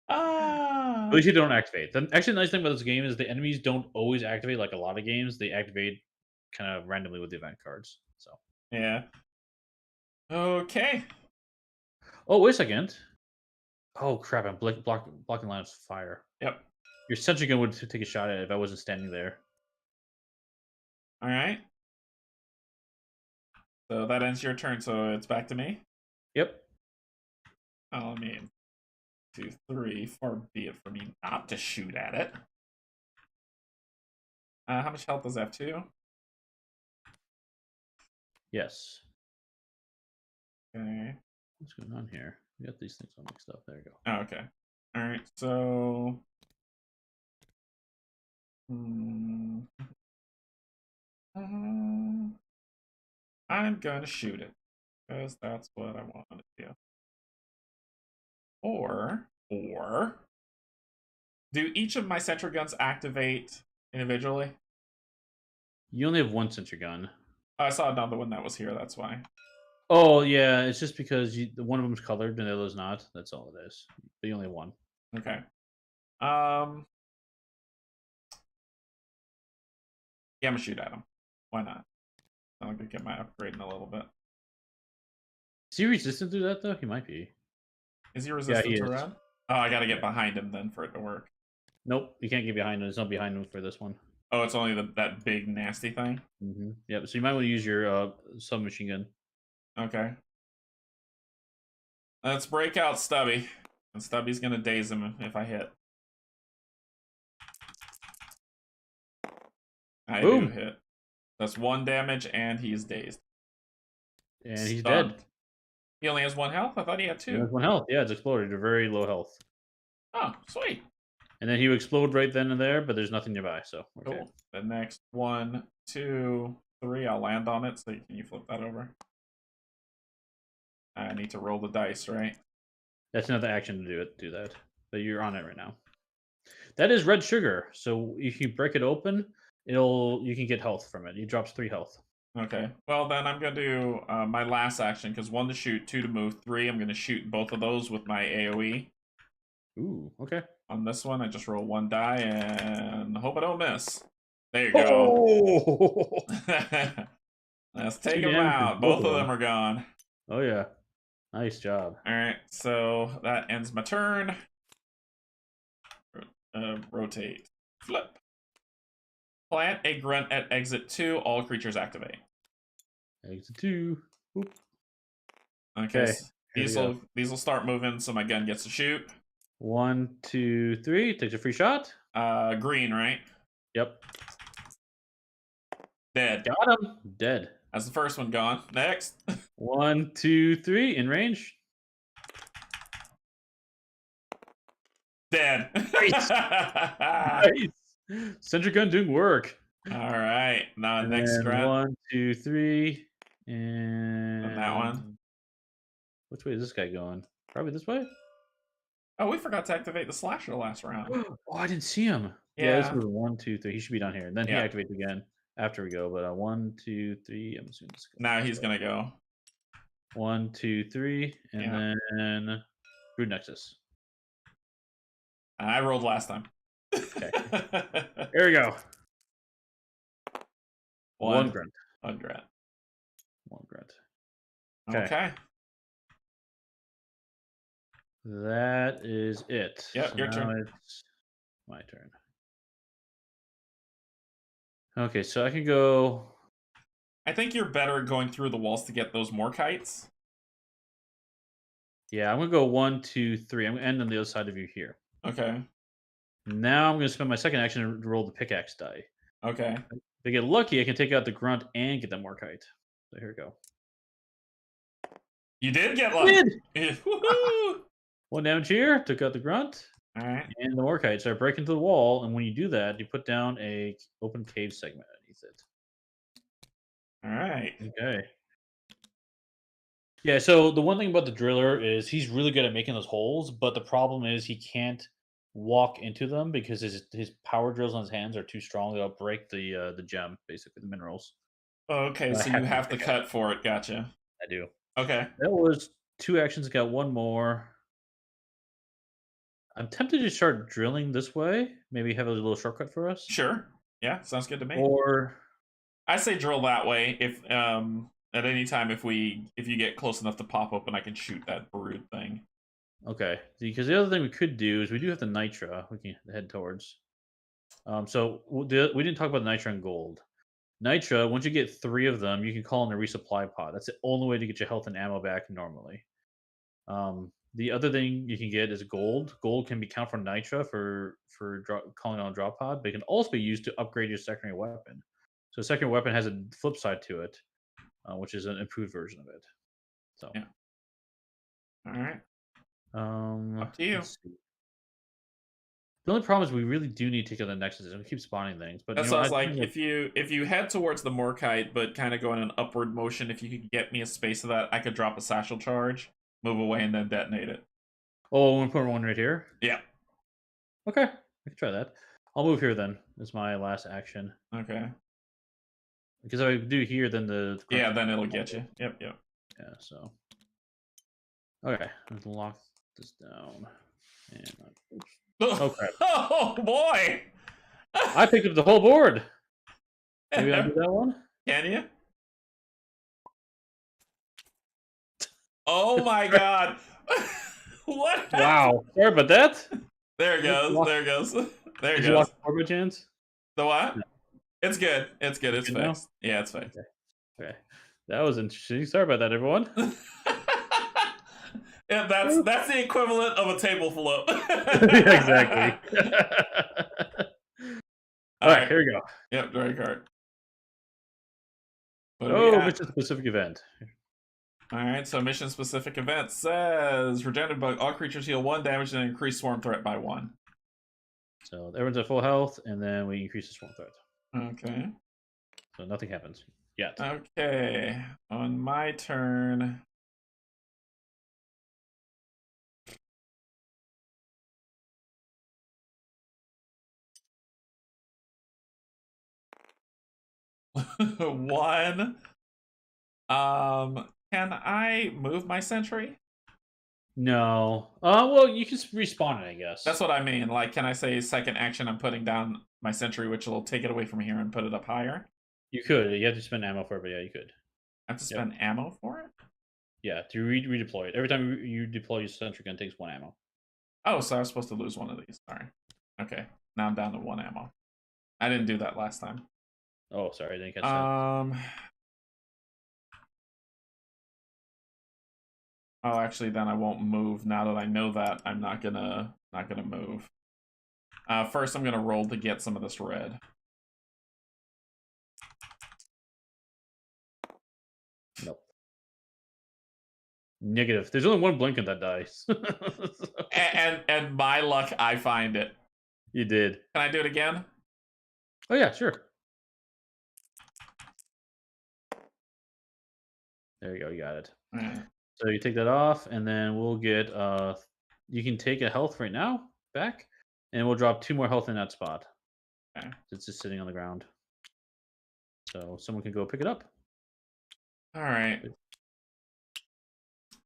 At Ah. least you don't activate. Actually, the nice thing about this game is the enemies don't always activate like a lot of games. They activate kind of randomly with the event cards. So. Yeah. Okay. Oh, wait a second. Oh crap! I'm blocking line of fire. Yep. Your sentry gun would take a shot at it if I wasn't standing there. All right. So that ends your turn. So it's back to me. Yep. Oh, I mean, 2, 3. Far be it for me not to shoot at it. How much health does it have? 2? Yes. Okay. What's going on here? We got these things all mixed up. There we go. Oh, okay. All right. So. I'm gonna shoot it because that's what I want to do. Or do each of my sentry guns activate individually? You only have one sentry gun. I saw another one that was here. That's why. Oh yeah, it's just because one of them's colored and the other's not. That's all it is. But you only have one. Okay. Yeah, I'm gonna shoot at him. Why not? I'm gonna get my upgrade in a little bit. Is he resistant to that though? He might be. Is he resistant to is. red? Oh, I gotta get behind him then for it to work. Nope, you can't get behind him. There's no behind him for this one. Oh, it's only that big nasty thing. Yep. So you might want to use your submachine gun. Okay. Let's break out Stubby. And Stubby's gonna daze him if I hit. I Boom. do hit. That's 1 damage and he's dazed. And he's Stunned. dead. He only has 1 health? I thought he had 2. He has 1 health. Yeah, it's exploded. You're very low health. Oh, sweet. And then he would explode right then and there, but there's nothing nearby. So okay. Cool. The next 1, 2, 3, I'll land on it. So can you flip that over? I need to roll the dice, right? That's another action to do that. But you're on it right now. That is red sugar. So if you break it open, you can get health from it. It drops 3 health. Okay. Well, then I'm going to do my last action, because 1 to shoot, 2 to move, 3. I'm going to shoot both of those with my AoE. Ooh, okay. On this one, I just roll 1 die and hope I don't miss. There you go. Oh! Let's take them out. Both of them are gone. Oh, yeah. Nice job. All right, so that ends my turn. Rotate. Flip. Plant a grunt at exit 2. All creatures activate. Exit 2. Oop. Okay, Okay, so here we these will start moving, so my gun gets to shoot. 1, 2, 3. Takes a free shot. Green, right? Yep. Dead. Got him. Dead. That's the first one gone. Next. 1, 2, 3. In range. Dead. Nice. Nice. Sentry gun doing work. All right. Now And next then scrap. 1, 2, 3. And that one. And which way is this guy going? Probably this way? Oh, we forgot to activate the slasher last round. Oh, I didn't see him. Yeah, this Yeah. was 1, 2, 3. He should be down here. And then he Yeah. activates again after we go. But 1, 2, 3. I'm assuming this Now he's gonna go. 1, 2, 3. And Yeah. then Brood Nexus. I rolled last time. Okay. Here we go. One grunt. One grunt. One grunt. Okay. That is it. Yep, So your now turn. it's my turn. Okay, so I can go. I think you're better at going through the walls to get those more kites. Yeah, I'm gonna go 1, 2, 3. I'm gonna end on the other side of you here. Okay. Now I'm gonna spend my second action to roll the pickaxe die. Okay. If I get lucky, I can take out the grunt and get that more kite. So here we go. You did get lucky. Woohoo! 1 damage here. Took out the grunt. All right. And the more kites. So I break into the wall, and when you do that, you put down a open cave segment underneath it. All right. Okay. Yeah, so the one thing about the driller is he's really good at making those holes, but the problem is he can't walk into them because his power drills on his hands are too strong. They'll break the gem, basically the minerals. Okay, so you have to cut for it. Gotcha. I do. Okay. That was 2 actions. Got 1 more. I'm tempted to start drilling this way. Maybe have a little shortcut for us. Sure. Yeah, sounds good to me. Or I say drill that way. If at any time if you get close enough to pop open, I can shoot that brood thing. okay, because the other thing we could do is we do have the nitra we can head towards. So we didn't talk about the nitra and gold. Nitra, once you get 3 of them, you can call in a resupply pod. That's the only way to get your health and ammo back normally. The other thing you can get is gold. Gold can be counted for nitra for calling on a drop pod, but it can also be used to upgrade your secondary weapon. So a secondary weapon has a flip side to it, which is an improved version of it. So yeah. All right. Up to you. let's see. The only problem is we really do need to get the nexuses, and we keep spawning things. But That's what I was like. If you head towards the Morkite, but kind of go in an upward motion, if you could get me a space of that, I could drop a satchel charge, move away, and then detonate it. Oh, we'll put one right here. Yeah. Okay, I can try that. I'll move here then. That's my last action. Okay. Because if I do here, then the then it'll get you. Yep. Yeah. So. Okay, let's lock this down. And oops. Oh crap! Oh boy! I picked up the whole board. Maybe I'll do that one. Can you? Oh my god! What happened? Wow! Sorry about that. There it goes. There it goes. There it Did goes. you lock the board by chance? The what? No. It's good. It's good. It's Good now? fixed. Yeah, it's fixed. Okay, that was interesting. Sorry about that, everyone. Yeah, that's the equivalent of a table float. Yeah, exactly. All right, here we go. Yep, drawing card. Mission specific event. All right, so mission specific event says regenerative bug. All creatures heal 1 damage and increase swarm threat by 1. So everyone's at full health, and then we increase the swarm threat. Okay. So nothing happens yet. Okay, on my turn. One. Can I move my sentry? No. Well, you can respawn it, I guess. That's what I mean. Like, can I say second action? I'm putting down my sentry, which will take it away from here and put it up higher. You could. You have to spend ammo for it, but yeah, you could. I have to spend ammo for it. Yeah, to redeploy it. Every time you deploy your sentry gun, it takes 1 ammo. Oh, so I was supposed to lose one of these. Sorry. Okay, now I'm down to 1 ammo. I didn't do that last time. Oh, sorry, I didn't catch that. Oh, actually, then I won't move. Now that I know that, I'm not gonna move. First, I'm gonna roll to get some of this red. Nope. Negative. There's only one blink on that dice. and my luck, I find it. You did. Can I do it again? Oh yeah, sure. There you go. You got it. Right. So you take that off, and then we'll get. You can take a health right now back, and we'll drop 2 more health in that spot. Okay. It's just sitting on the ground. So someone can go pick it up. All right.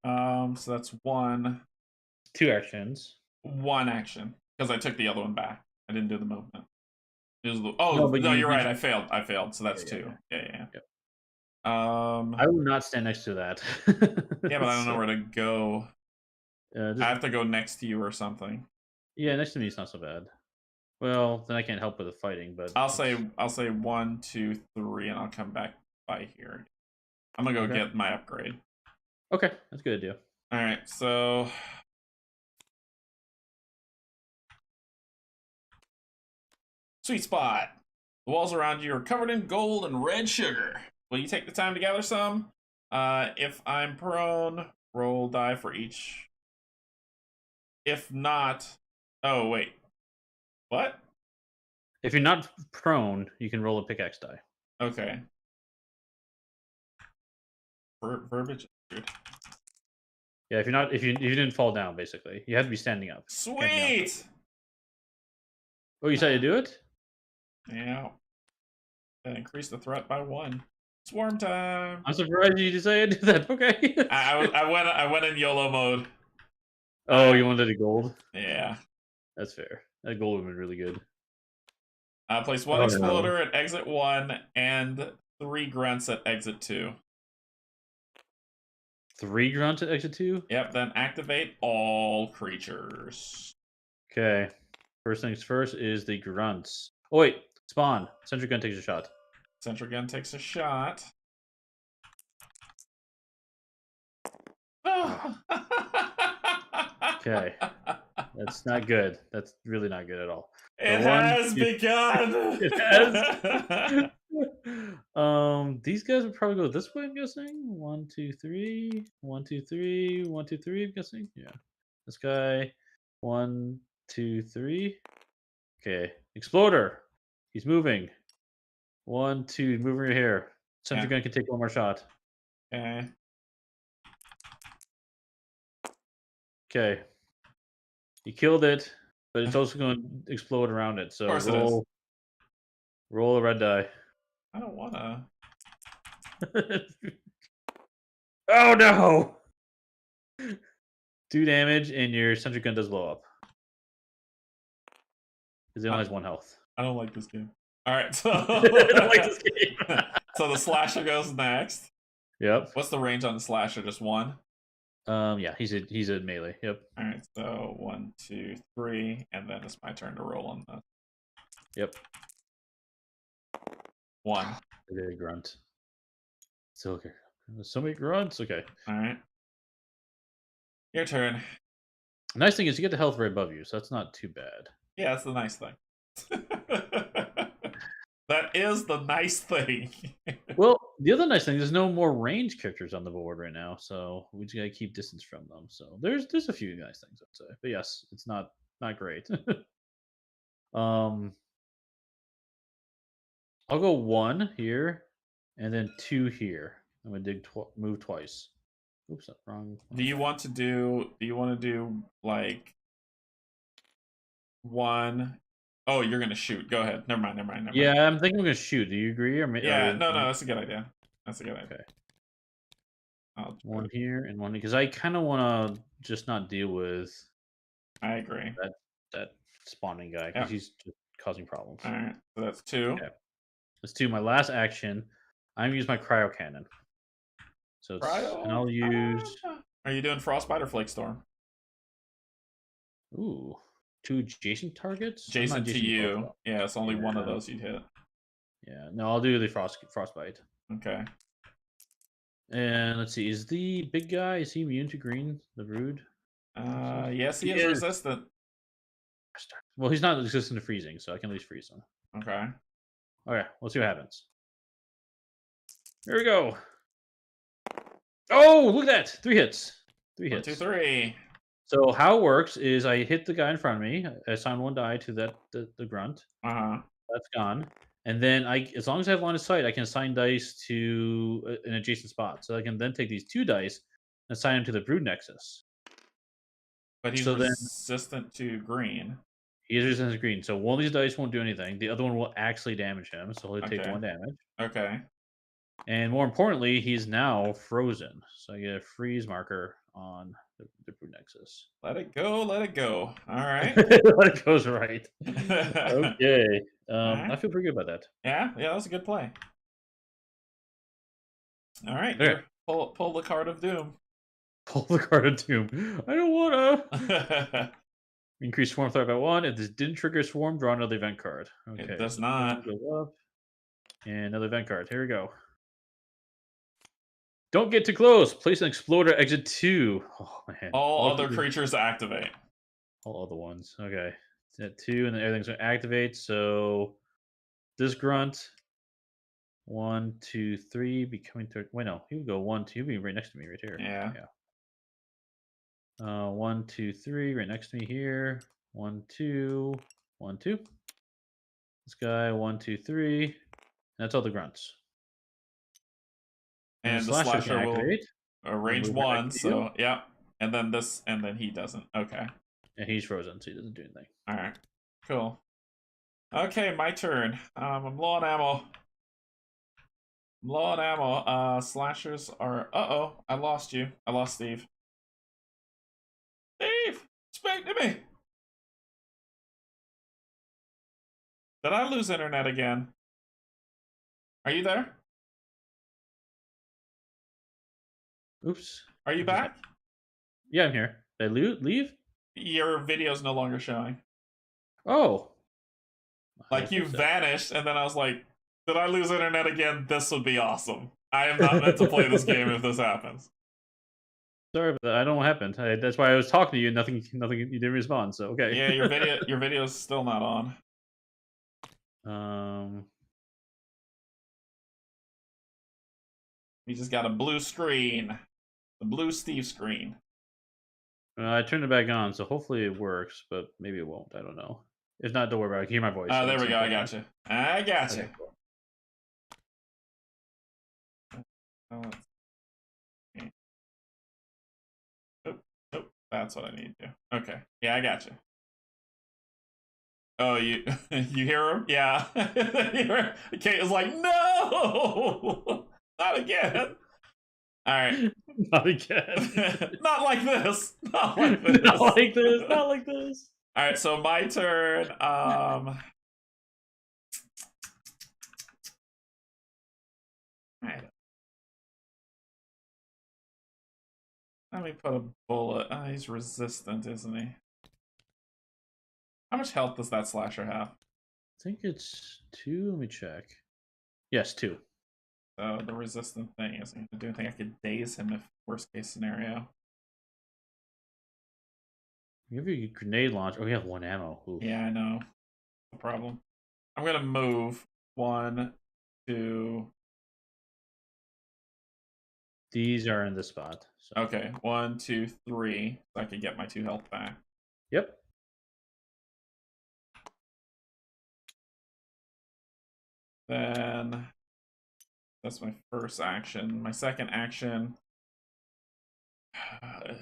So that's 2 actions. 1 action because I took the other one back. I didn't do the movement. It was No, no, you're right. I failed. So that's Yeah, 2. Yeah. Yep. I will not stand next to that. Yeah, but I don't know where to go. Just, I have to go next to you or something. Yeah, next to me is not so bad. Well, then I can't help with the fighting, but I'll say 1, 2, 3, and I'll come back by here. I'm gonna go get my upgrade. Okay, that's a good idea. All right, so sweet spot. The walls around you are covered in gold and red sugar. Will you take the time to gather some? If I'm prone, roll die for each. If not, oh wait, what? If you're not prone, you can roll a pickaxe die. Okay. Verbiage. Yeah, if you didn't fall down, basically, you have to be standing up. Sweet. Oh, you decided to do it? Yeah. And increase the threat by 1. Swarm time. I'm surprised you decided to do that. Okay. I went in YOLO mode. Oh, you wanted a gold? Yeah. That's fair. That gold would have been really good. Place 1 exploder at exit 1 and 3 grunts at exit 2. 3 grunts at exit 2? Yep, then activate all creatures. Okay. First things first is the grunts. Oh, wait. Spawn. Sentry gun takes a shot. Sentry gun takes a shot. Okay. That's not good. That's really not good at all. It has begun. It has. These guys would probably go this way, I'm guessing. 1, 2, 3. 1, 2, 3. 1, 2, 3, I'm guessing. Yeah. This guy. 1, 2, 3. Okay. Exploder. He's moving. 1, 2. Moving right here. Sentry gun can take 1 more shot. Okay. Okay. You killed it, but it's also going to explode around it. So roll a red die. I don't wanna. Oh no! 2 damage, and your sentry gun does blow up. Because it only has 1 health. I don't like this game. All right, so I don't like this game. So the slasher goes next. Yep. What's the range on the slasher? Just 1? Yeah, he's a melee. Yep. All right, so 1, 2, 3, and then it's my turn to roll on the. Yep. 1. A grunt. So okay. So many grunts. Okay. All right. Your turn. The nice thing is you get the health right above you, so that's not too bad. Yeah, that's the nice thing. That is the nice thing. Well, the other nice thing, there's no more range characters on the board right now, so we just gotta keep distance from them. So there's a few nice things I'd say, but yes, it's not great. I'll go 1 here, and then 2 here. I'm gonna move twice. Oops, wrong. Do you want to do like 1? Oh, you're gonna shoot. Go ahead. Never mind. Yeah, I'm thinking I'm gonna shoot. Do you agree? Yeah, no, that's a good idea. Okay. I'll 1 here and 1 because I kind of want to just not deal with. I agree. That spawning guy because he's just causing problems. All right, so that's 2. Okay. That's 2. My last action, I'm gonna use my cryo cannon. So and I'll use. Are you doing frostbite or flake storm? Ooh, 2 adjacent targets. Adjacent to you. Yeah, it's only 1 of those you'd hit. Yeah, no, I'll do the frostbite. Okay. And let's see, is the big guy, is he immune to green? The rude? Yes, he He is is. resistant. Well, he's not resistant to freezing, so I can at least freeze him. Okay. Okay, let's see what happens. Here we go. Oh, look at that! 3 hits. 3 1, 2, hits. 3. So how it works is I hit the guy in front of me. I assign 1 die to the grunt. Uh-huh. That's gone. And then as long as I have line of sight, I can assign dice to an adjacent spot. So I can then take these 2 dice and assign them to the brood nexus. But he's So then resistant to green. he is resistant to green. So one of these dice won't do anything. The other one will actually damage him. So he'll take Okay. 1 damage. Okay. And more importantly, he's now frozen. So I get a freeze marker on the brood nexus. Let it go, let it go. All right. That goes right. All Okay. right. I feel pretty good about that. Yeah, that was a good play. All right, Okay. pull the card of doom. Pull the card of doom. I don't wanna. Increase swarm threat by 1. If this didn't trigger swarm, draw another event card. Okay. It does so not. go up. And another event card. Here we go. Don't get too close. Place an exploder. Exit 2. Oh man. All other creatures activate. All other ones. Okay. It's at 2, and then everything's gonna activate. So this grunt. 1, 2, 3. Becoming third. Wait, no. He would go 1, 2. He'd be right next to me, right here. Yeah. 1, 2, 3. Right next to me here. 1, 2. 1, 2. This guy. 1, 2, 3. And that's all the grunts. And the slasher will range 1, so yeah. And then this, and then he doesn't. Okay. And he's frozen, so he doesn't do anything. All right. Cool. Okay, my turn. I'm low on ammo. Low on ammo. Slashers are. Uh-oh, I lost you. I lost Steve. Steve, speak to me. Did I lose internet again? Are you there? Oops. Are you back? Yeah, I'm here. Did I leave? Your video's no longer showing. Oh. Like you vanished, and then I was like, did I lose internet again? This would be awesome. I am not meant to play this game if this happens. Sorry about that. I don't know what happened. That's why I was talking to you. Nothing. You didn't respond. So okay. Yeah, your video's still not on. You just got a blue screen, the blue Steve screen. I turned it back on, so hopefully it works, but maybe it won't. I don't know. If not, don't worry about it. Hear my voice. Oh, there we go. I got you. I got you. Okay, cool. Oh, that's what I need to do. Okay. Yeah, I got you. Oh, you you hear him? Yeah. Kate is like, no, not again. All right. Not again. Not like this. Not like this. Not like this. Not like this. All right, so my turn. Let me put a bullet. Oh, he's resistant, isn't he? How much health does that slasher have? I think it's 2. Let me check. Yes, 2. So the resistant thing isn't going to do anything. I could daze him if worst case scenario. Give you a grenade launch. Oh, we have 1 ammo. Oof. Yeah, I know. No problem. I'm going to move 1, 2. These are in this spot. So. Okay, 1, 2, 3. So I can get my 2 health back. Yep. Then that's my first action. My second action. I'm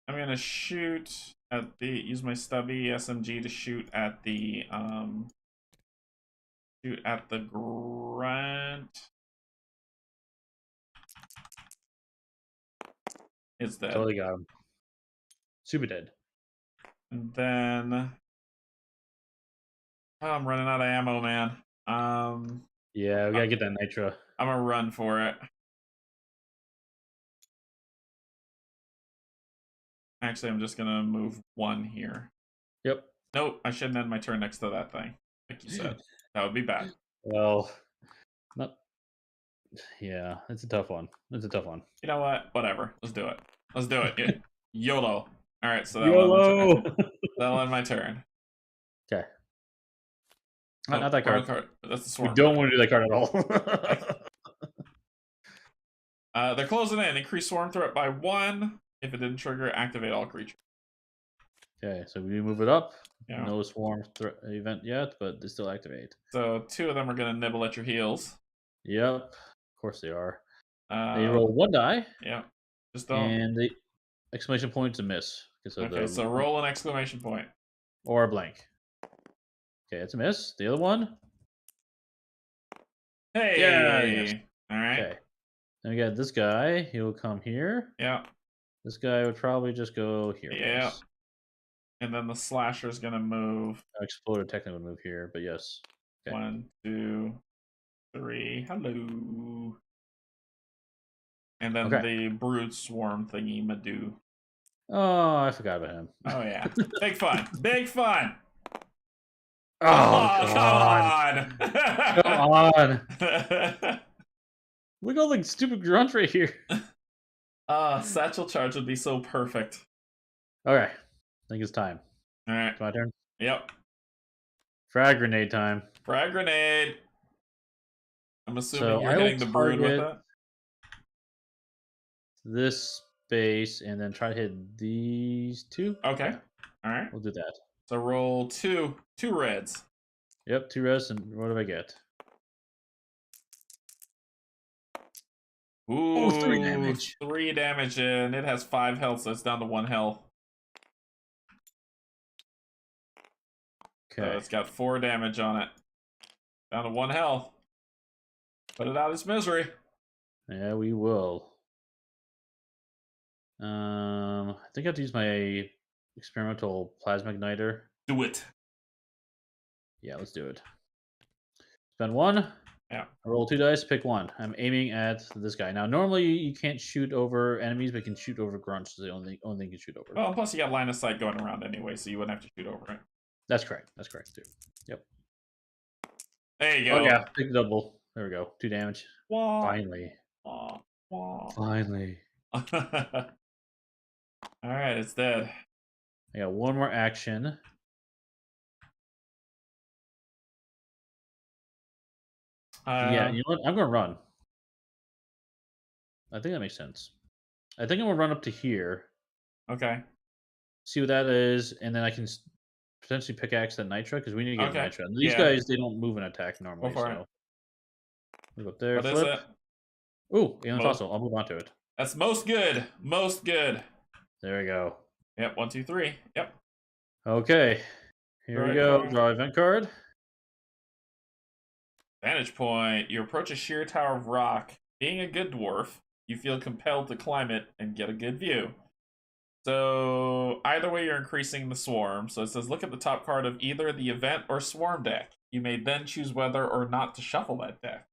gonna shoot at the use my stubby SMG to shoot at the grunt. It's dead. Totally got him. Super dead. And then I'm running out of ammo, man. Yeah, we gotta get that nitro. I'm gonna run for it. Actually, I'm just gonna move 1 here. Yep. Nope, I shouldn't end my turn next to that thing. Like you said. That would be bad. Well, not. Yeah, it's a tough one. It's a tough one. You know what? Whatever. Let's do it. Let's do it. YOLO. All right, so YOLO. that'll end my turn. Okay. Oh, Not that wrong card. That's the We swarm. don't want to do that card at all. They're closing in. Increase swarm threat by 1. If it didn't trigger, activate all creatures. Okay, so we move it up. Yeah. No swarm event yet, but they still activate. So 2 of them are going to nibble at your heels. Yep, of course they are. They roll 1 die. Yeah, just don't. And the exclamation point's a miss. Okay, so roll an exclamation point. Or a blank. Okay, it's a miss. The other one. Hey! Yeah, all right. Okay. Then we got this guy. He'll come here. Yeah. This guy would probably just go here. Yeah. And then the slasher's going to move. Exploder technically would move here, but yes. Okay. 1, 2, 3. Hello. And then the brood swarm thingy Madu. Oh, I forgot about him. Oh yeah. Big fun. Big fun. Oh, come on. Look at all the stupid grunts right here. Satchel charge would be so perfect. Okay. I think it's time. All right. It's my turn? Yep. Frag grenade time. Frag grenade. I'm assuming you're I hitting the brood with it. This space and then try to hit these 2. Okay. All right. We'll do that. So roll 2 reds. Yep, 2 reds, and what do I get? Ooh, 3 damage. 3 damage, and it has 5 health, so it's down to 1 health. Okay. So it's got 4 damage on it. Down to 1 health. Put it out of its misery. Yeah, we will. I think I have to use my experimental plasma igniter. Do it. Yeah, let's do it. Spend 1. Yeah. I roll 2 dice, pick 1. I'm aiming at this guy. Now, normally you can't shoot over enemies, but you can shoot over grunts. Is the only thing you can shoot over. Well, plus you got line of sight going around anyway, so you wouldn't have to shoot over it. That's correct. That's correct, too. Yep. There you go. Oh, yeah. Big double. There we go. 2 damage. Wah. Finally. Wah. Wah. Finally. All right, it's dead. I got 1 more action. Yeah, you know what? I'm going to run. I think that makes sense. I think I'm going to run up to here. Okay. See what that is, and then I can potentially pickaxe that Nitra, because we need to get Nitra. And these guys, they don't move an attack normally. Go for it. We'll go up there. What flip. is it? Ooh, alien fossil. I'll move on to it. That's most good. Most good. There we go. Yep, 1, 2, 3. Yep. Okay. Here we go. Draw event card. Vantage point. You approach a sheer tower of rock. Being a good dwarf, you feel compelled to climb it and get a good view. So either way, you're increasing the swarm. So it says look at the top card of either the event or swarm deck. You may then choose whether or not to shuffle that deck.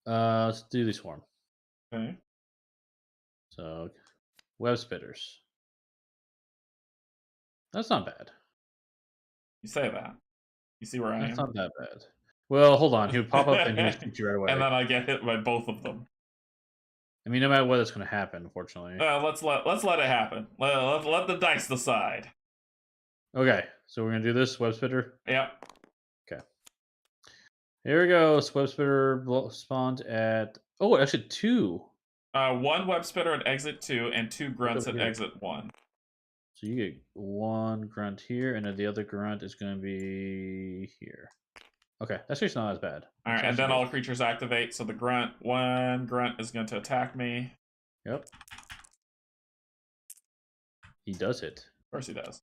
Let's do the swarm. Okay. So, web spitters. That's not bad. You say that. You see where I am? That's not that bad. Well, hold on. He would pop up and he would shoot you right away. And then I get hit by both of them. I mean, no matter what, that's going to happen, unfortunately. Let's let it happen. Let the dice decide. Okay, so we're going to do this web spitter. Yep. Okay. Here we go. Web spitter spawned at... Oh, actually 2. 1 web spitter at exit 2 and 2 grunts at exit 1. So you get 1 grunt here, and then the other grunt is going to be here. Okay, that's actually not as bad. All right, and then all creatures activate. So the grunt, 1 grunt is going to attack me. Yep. He does hit. Of course he does.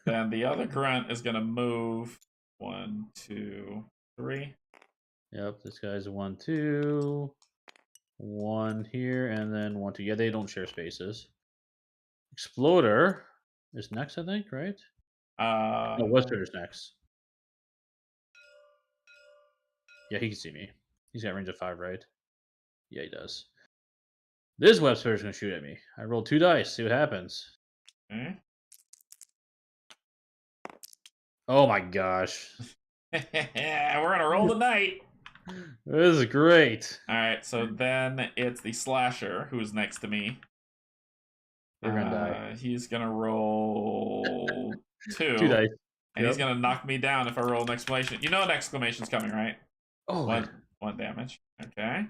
Then the other grunt is going to move. 1, 2, 3. Yep, this guy's 1, 2. 1 here, and then 1, 2. Yeah, they don't share spaces. Exploder is next, I think, right? No, Westfitter's next. Yeah, he can see me. He's got range of 5, right? Yeah, he does. This Webspitter's going to shoot at me. I rolled 2 dice. See what happens. Okay. Oh my gosh. We're gonna roll tonight. This is great. All right, so then it's the slasher who's next to me. We're gonna die. He's gonna roll 2. 2 dice. And he's gonna knock me down if I roll an exclamation. You know an exclamation's coming, right? Oh, one damage. Okay.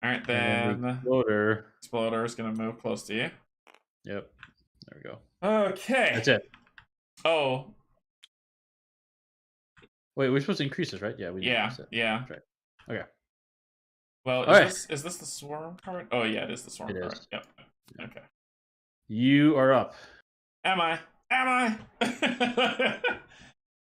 All right, then then exploder is gonna move close to you. Yep. There we go. Okay. That's it. Oh. Wait, we're supposed to increase this, right? Yeah. Yeah. Right. Okay. Well, is this the swarm card? Oh yeah, it is the swarm card. Is. Yep. Okay. You are up. Am I?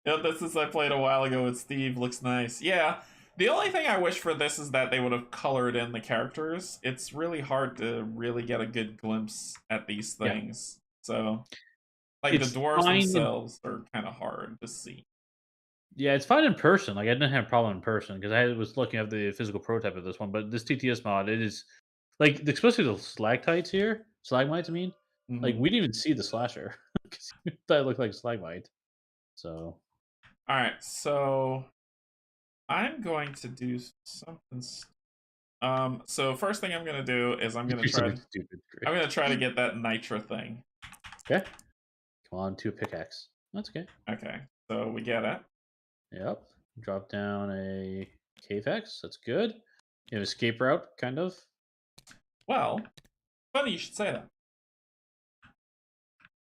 Yep, this is I played a while ago with Steve. Looks nice. Yeah. The only thing I wish for this is that they would have colored in the characters. It's really hard to really get a good glimpse at these things. So, like, the dwarves themselves are kind of hard to see. Yeah, it's fine in person. Like, I didn't have a problem in person because I was looking at the physical prototype of this one. But this TTS mod, it is like, especially the stalactites here, stalagmites. I mean, like we didn't even see the slasher because that looked like a stalagmite. So, all right, so I'm going to do something. So first thing I'm gonna do is I'm gonna try to get that nitra thing. Okay. Come on, 2 pickaxe. That's okay. Okay, so we get it. Yep. Drop down a cave hex. That's good. You have escape route, kind of. Well, funny you should say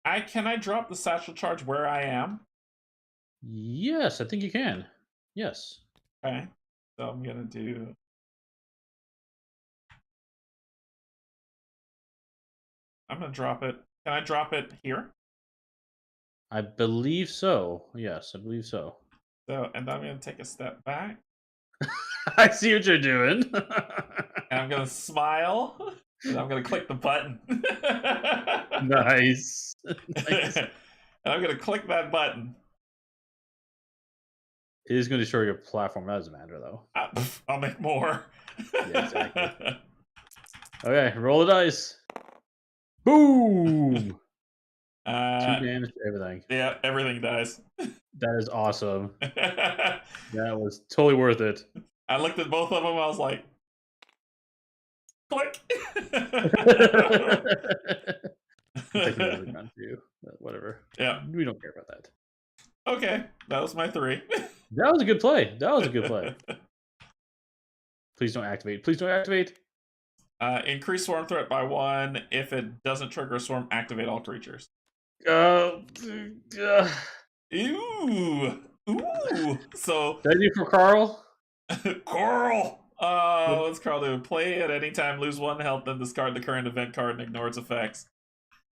that. Can I drop the satchel charge where I am? Yes, I think you can. Yes. Okay. So I'm gonna do. I'm gonna drop it. Can I drop it here? I believe so. Yes, I believe so. So, and I'm gonna take a step back. I see what you're doing. And I'm gonna smile. And I'm gonna click the button. Nice. Nice. And I'm gonna click that button. It is going to show your platform. That doesn't matter, though. I'll make more. Yeah, exactly. Okay, roll the dice. Boom! 2 damage to everything. Yeah, everything dies. That is awesome. That was totally worth it. I looked at both of them. I was like, click. Take another gun for you. Whatever. Yeah. We don't care about that. Okay, that was my 3. That was a good play. That was a good play. Please don't activate. Please don't activate. Increase swarm threat by 1. If it doesn't trigger a swarm, activate all creatures. Ooh. Ooh. So. Did I do for Carl? Carl. What's Carl do? Play at any time, lose 1 health, then discard the current event card and ignore its effects.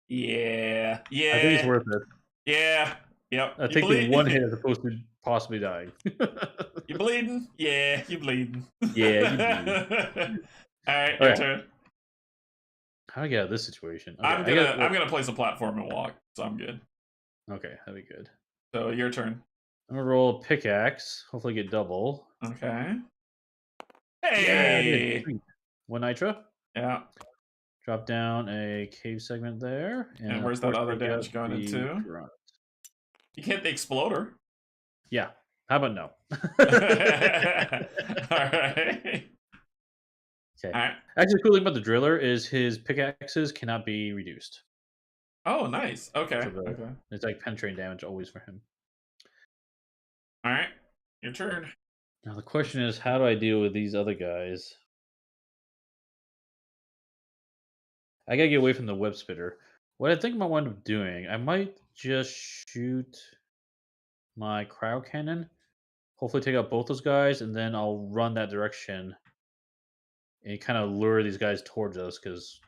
Yeah. I think it's worth it. Yeah. Yep. I take the 1 hit as opposed to possibly dying. You bleeding? Yeah, you bleeding. Yeah, you bleeding. All right, your turn. How do I get out of this situation? Okay, I'm gonna place a platform and walk, so I'm good. Okay, that'd be good. So your turn. I'm gonna roll a pickaxe. Hopefully get double. Okay. Hey! Yeah, 1 nitro. Yeah. Drop down a cave segment there. And where's that other damage going into? You can't the exploder. Yeah. How about no? Alright. Okay. Actually, the cool thing about the driller is his pickaxes cannot be reduced. Oh, nice. Okay. Okay. It's like penetrating damage always for him. Alright. Your turn. Now the question is, how do I deal with these other guys? I gotta get away from the web spitter. What I think I might wind up doing, I might just shoot my crowd cannon. Hopefully take out both those guys, and then I'll run that direction and kind of lure these guys towards us because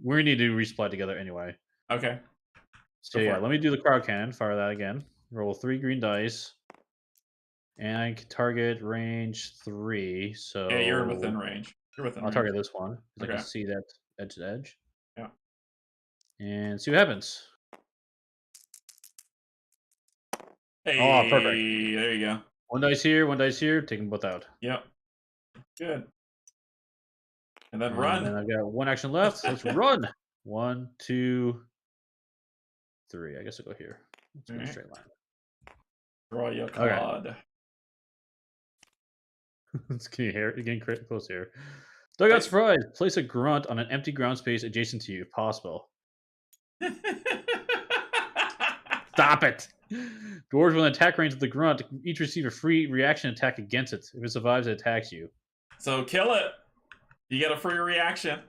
we need to resupply together anyway. Okay. So yeah, let me do the crowd cannon. Fire that again. Roll 3 green dice, and I can target range 3. So yeah, you're within range. I'll target this one because I can see that edge to edge. Yeah. And see what happens. Hey, oh, perfect. There you go. 1 dice here, 1 dice here. Take them both out. Yep. Good. And then run. And I've got 1 action left. Let's run. 1, 2, 3. I guess I'll go here. Let's go straight line. Draw your card. It's getting close here. Dugout surprise. Place a grunt on an empty ground space adjacent to you, if possible. Stop it! Dwarves with an attack range of the grunt each receive a free reaction attack against it. If it survives, it attacks you. So kill it. You get a free reaction.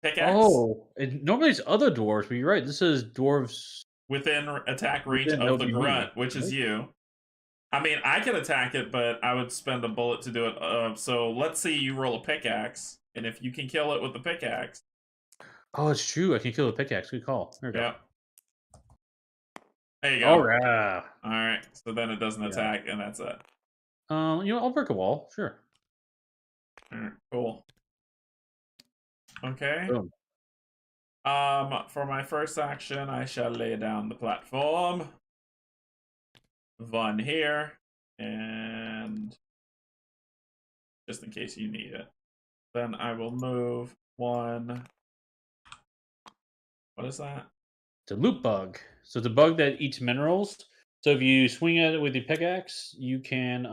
Pickaxe. Oh, normally it's other dwarves, but you're right. This is dwarves within attack range of the grunt, which is you. I mean, I could attack it, but I would spend a bullet to do it. So let's see you roll a pickaxe, and if you can kill it with the pickaxe. Oh, it's true. I can kill the pickaxe. Good call. There we go. There you go. All right. All right. So then it doesn't attack, and that's it. I'll break a wall. Sure. All right. Cool. Okay. Boom. For my first action, I shall lay down the platform. One here, and just in case you need it. Then I will move one. What is that? It's a loot bug. So it's a bug that eats minerals. So if you swing at it with your pickaxe, you can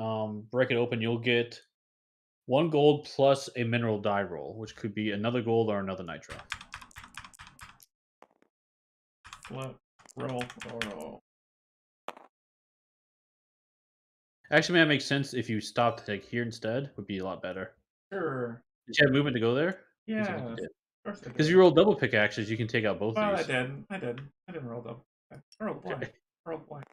break it open. You'll get 1 gold plus a mineral die roll, which could be another gold or another nitro. Flip, roll. Actually, that makes sense. If you stopped like here instead, would be a lot better. Sure. Did you have movement to go there? Yeah. Because you roll double pickaxes, you can take out both of these. I didn't roll double. I rolled blank.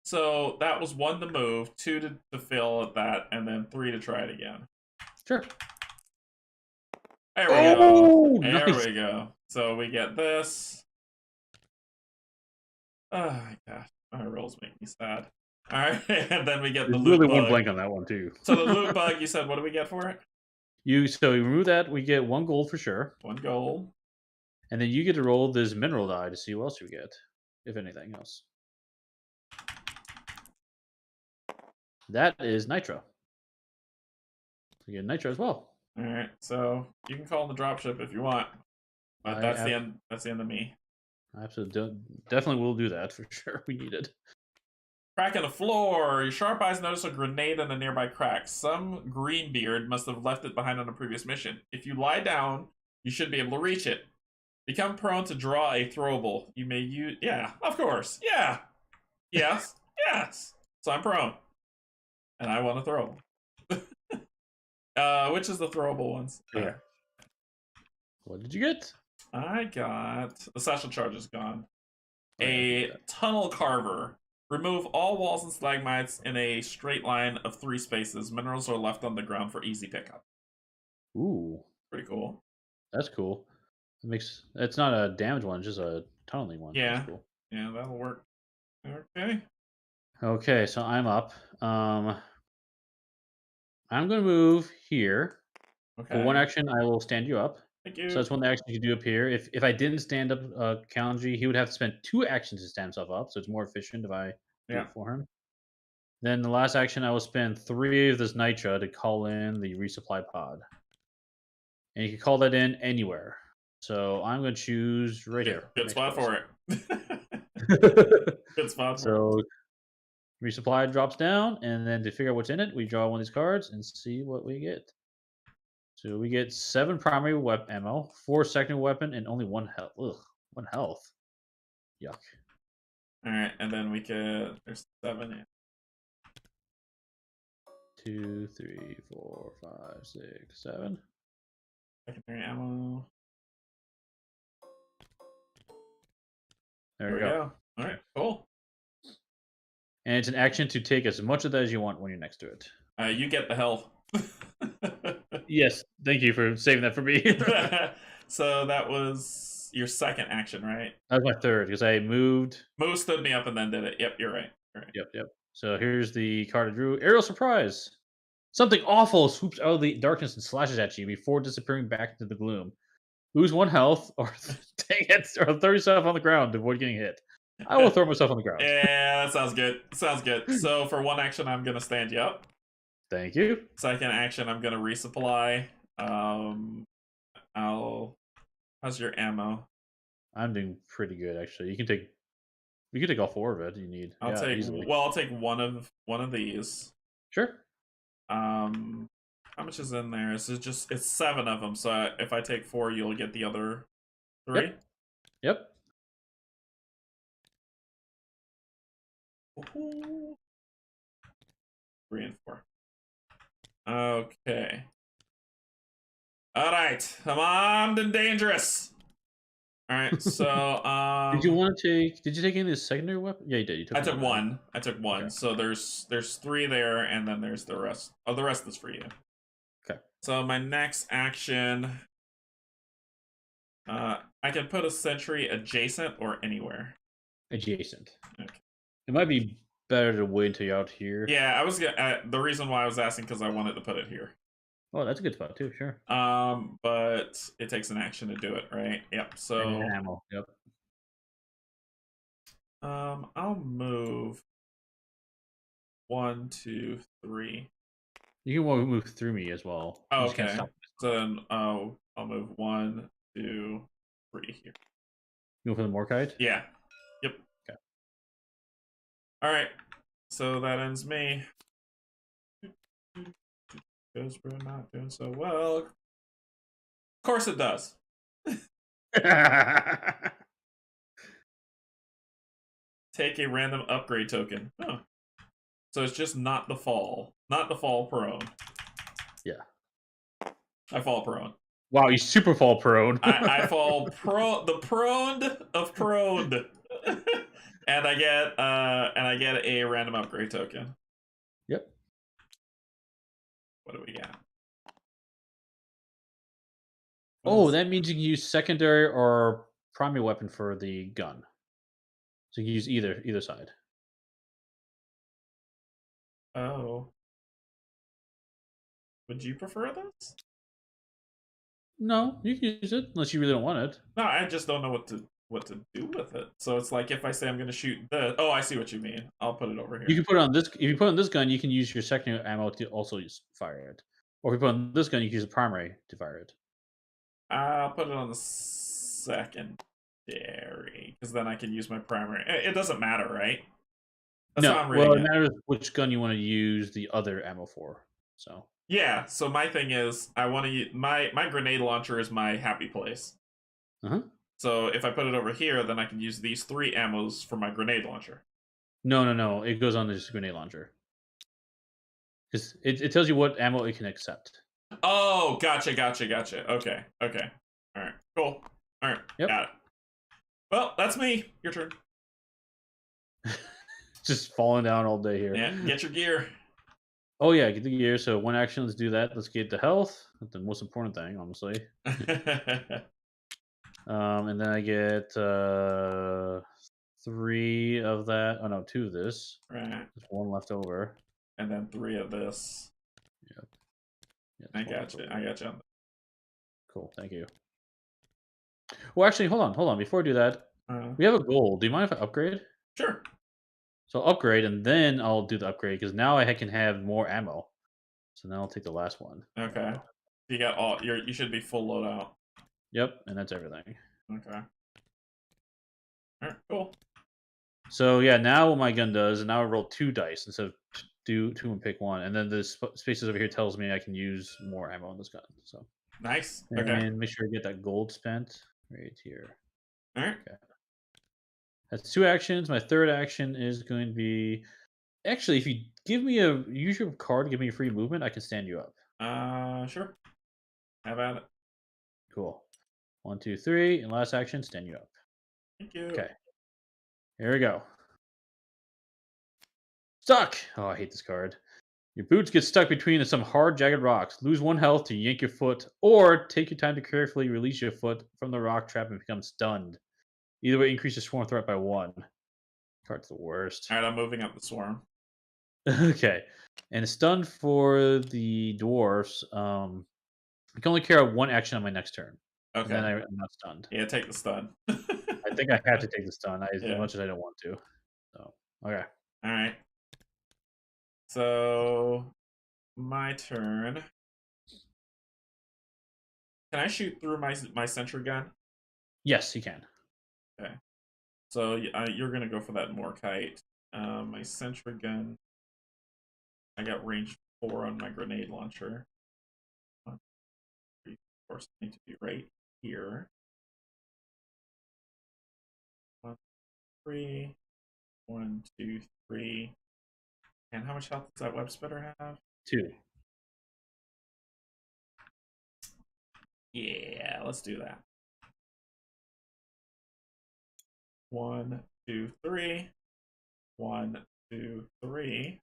So that was 1 to move, 2 to fill at that, and then 3 to try it again. Sure. There we go. There we go. So we get this. Oh my gosh, my rolls make me sad. All right, and then we get the loot bug. Really one blank on that one too. So the loot bug, you said, what do we get for it? So you remove that, we get 1 gold for sure. 1 gold. And then you get to roll this mineral die to see what else you get, if anything else. That is nitro. You get nitro as well. All right, so you can call the dropship if you want, but that's the end. That's the end of me. Absolutely, definitely will do that for sure. We need it. Crack in the floor. Your sharp eyes notice a grenade in a nearby crack. Some greenbeard must have left it behind on a previous mission. If you lie down, you should be able to reach it. Become prone to draw a throwable. You may use... Yeah, of course. Yeah. Yes. Yes. So I'm prone. And I want to throw. Which is the throwable ones? Yeah. What did you get? I got... The satchel charge is gone. A tunnel carver. Remove all walls and stalagmites in a straight line of 3 spaces. Minerals are left on the ground for easy pickup. Ooh. Pretty cool. That's cool. It's not a damage one, just a tunneling one. Yeah. That's cool. Yeah, that'll work. Okay. Okay, so I'm up. I'm going to move here. Okay. For 1 action, I will stand you up. Thank you. So that's 1 action you can do up here. If I didn't stand up Canje, he would have to spend 2 actions to stand himself up. So it's more efficient if I do it for him. Then the last action, I will spend 3 of this nitro to call in the resupply pod. And you can call that in anywhere. So I'm going to choose right here. Good spot for it. Good spot. So resupply drops down, and then to figure out what's in it, we draw 1 of these cards and see what we get. So we get 7 primary weapon ammo, 4 secondary weapon, and only 1 health. Ugh, 1 health. Yuck. All right, and then we get there's 7 in. 2, 3, 4, 5, 6, 7. Secondary ammo. There we go. All right, cool. And it's an action to take as much of that as you want when you're next to it. You get the health. Yes, thank you for saving that for me. So that was your second action, right? That was my third because I moved. Mo stood me up and then did it. Yep, you're right. Yep. So here's the card I drew. Aerial surprise. Something awful swoops out of the darkness and slashes at you before disappearing back into the gloom. Lose 1 health, or dang it, or throw yourself on the ground to avoid getting hit. I will throw myself on the ground. Yeah, that sounds good. Sounds good. So for 1 action, I'm gonna stand you up. Thank you. Second action, I'm gonna resupply. How's your ammo? I'm doing pretty good actually. You can take You could take all 4 of it. You need. Yeah, easily. I'll take one of these. Sure. How much is in there? It's 7 of them. So if I take 4, you'll get the other 3. Yep. Yep. Ooh. 3 and 4. Okay. All right, I'm armed and dangerous. All right, so Did you want to take? Did you take any of the secondary weapon? Yeah, you did. You took. I took one. I took one. Okay. So there's 3 there, and then there's the rest. Oh, the rest is for you. Okay. So my next action, I can put a sentry adjacent or anywhere. Adjacent. Okay. It might be better to wait until you're out here. Yeah, I was gonna. The reason why I was asking because I wanted to put it here. Oh, that's a good spot too. Sure. But it takes an action to do it, right? Yep. So And ammo. Yep. I'll move 1, 2, 3. You can move through me as well. Oh, You just can't okay. stop. So then I'll move 1, 2, 3 here. You go for the Morkite? Yeah. Yep. Okay. All right. So that ends me. Because we're not doing so well. Of course it does. Take a random upgrade token. Huh. So it's just not the fall. Not the fall prone. Yeah. I fall prone. Wow, you super fall prone. I fall the proned of proned. and I get a random upgrade token. Yep. What do we got? Oh, that means you can use secondary or primary weapon for the gun. So you can use either side. Oh. Would you prefer this? No, you can use it unless you really don't want it. No, I just don't know what to do with it. So it's like if I say I'm going to shoot this. Oh, I see what you mean. I'll put it over here. You can put it on this. If you put it on this gun, you can use your secondary ammo to also fire it. Or if you put it on this gun, you can use the primary to fire it. I'll put it on the secondary because then I can use my primary. It doesn't matter, right? That's no, well, it matters which gun you want to use the other ammo for. So yeah, so my thing is, I want to use my grenade launcher is my happy place. So if I put it over here, then I can use these 3 ammos for my grenade launcher. No. It goes on this grenade launcher because it tells you what ammo it can accept. Oh, gotcha. Okay. All right, cool. All right, yep. Got it. Well, that's me. Your turn. Just falling down all day here. Yeah, get your gear. Oh yeah, get the gear. So one action, let's do that. Let's get the health. That's the most important thing, honestly. And then I get 3 of that. Oh no, 2 of this. Right. There's 1 left over. And then 3 of this. Yep. Yeah, I got you. Cool, thank you. Well, actually, hold on. Before I do that, we have a goal. Do you mind if I upgrade? Sure. So I'll upgrade, and then I'll do the upgrade because now I can have more ammo. So now I'll take the last one. Okay. You got all. You should be full loadout. Yep, and that's everything. Okay. All right. Cool. So yeah, now what my gun does, and now I roll 2 dice instead of do 2 and pick 1, and then the spaces over here tells me I can use more ammo on this gun. So nice. And okay. make sure I get that gold spent right here. All right. Okay. That's 2 actions. My third action is going to be actually, if you give me use your card to give me a free movement, I can stand you up. Sure. Have at it. Cool. 1, 2, 3, and last action, stand you up. Thank you. Okay. Here we go. Stuck. Oh, I hate this card. Your boots get stuck between some hard, jagged rocks. Lose 1 health to yank your foot, or take your time to carefully release your foot from the rock trap and become stunned. Either way, increase your swarm threat by 1. Card's the worst. All right, I'm moving up the swarm. Okay. And stunned for the dwarfs. I can only carry out 1 action on my next turn. Okay. And then I'm not stunned. Yeah, take the stun. I think I have to take the stun as much as I don't want to. So, okay. All right. So, my turn. Can I shoot through my sentry gun? Yes, you can. Okay. So you're gonna go for that Morkite. My sentry gun. I got range 4 on my grenade launcher. 1, 3, of course, I need to be right here. 1, 3, 1, 2, 3. And how much health does that web spitter have? 2. Yeah, let's do that. 1, 2, 3. 1, 2, 3.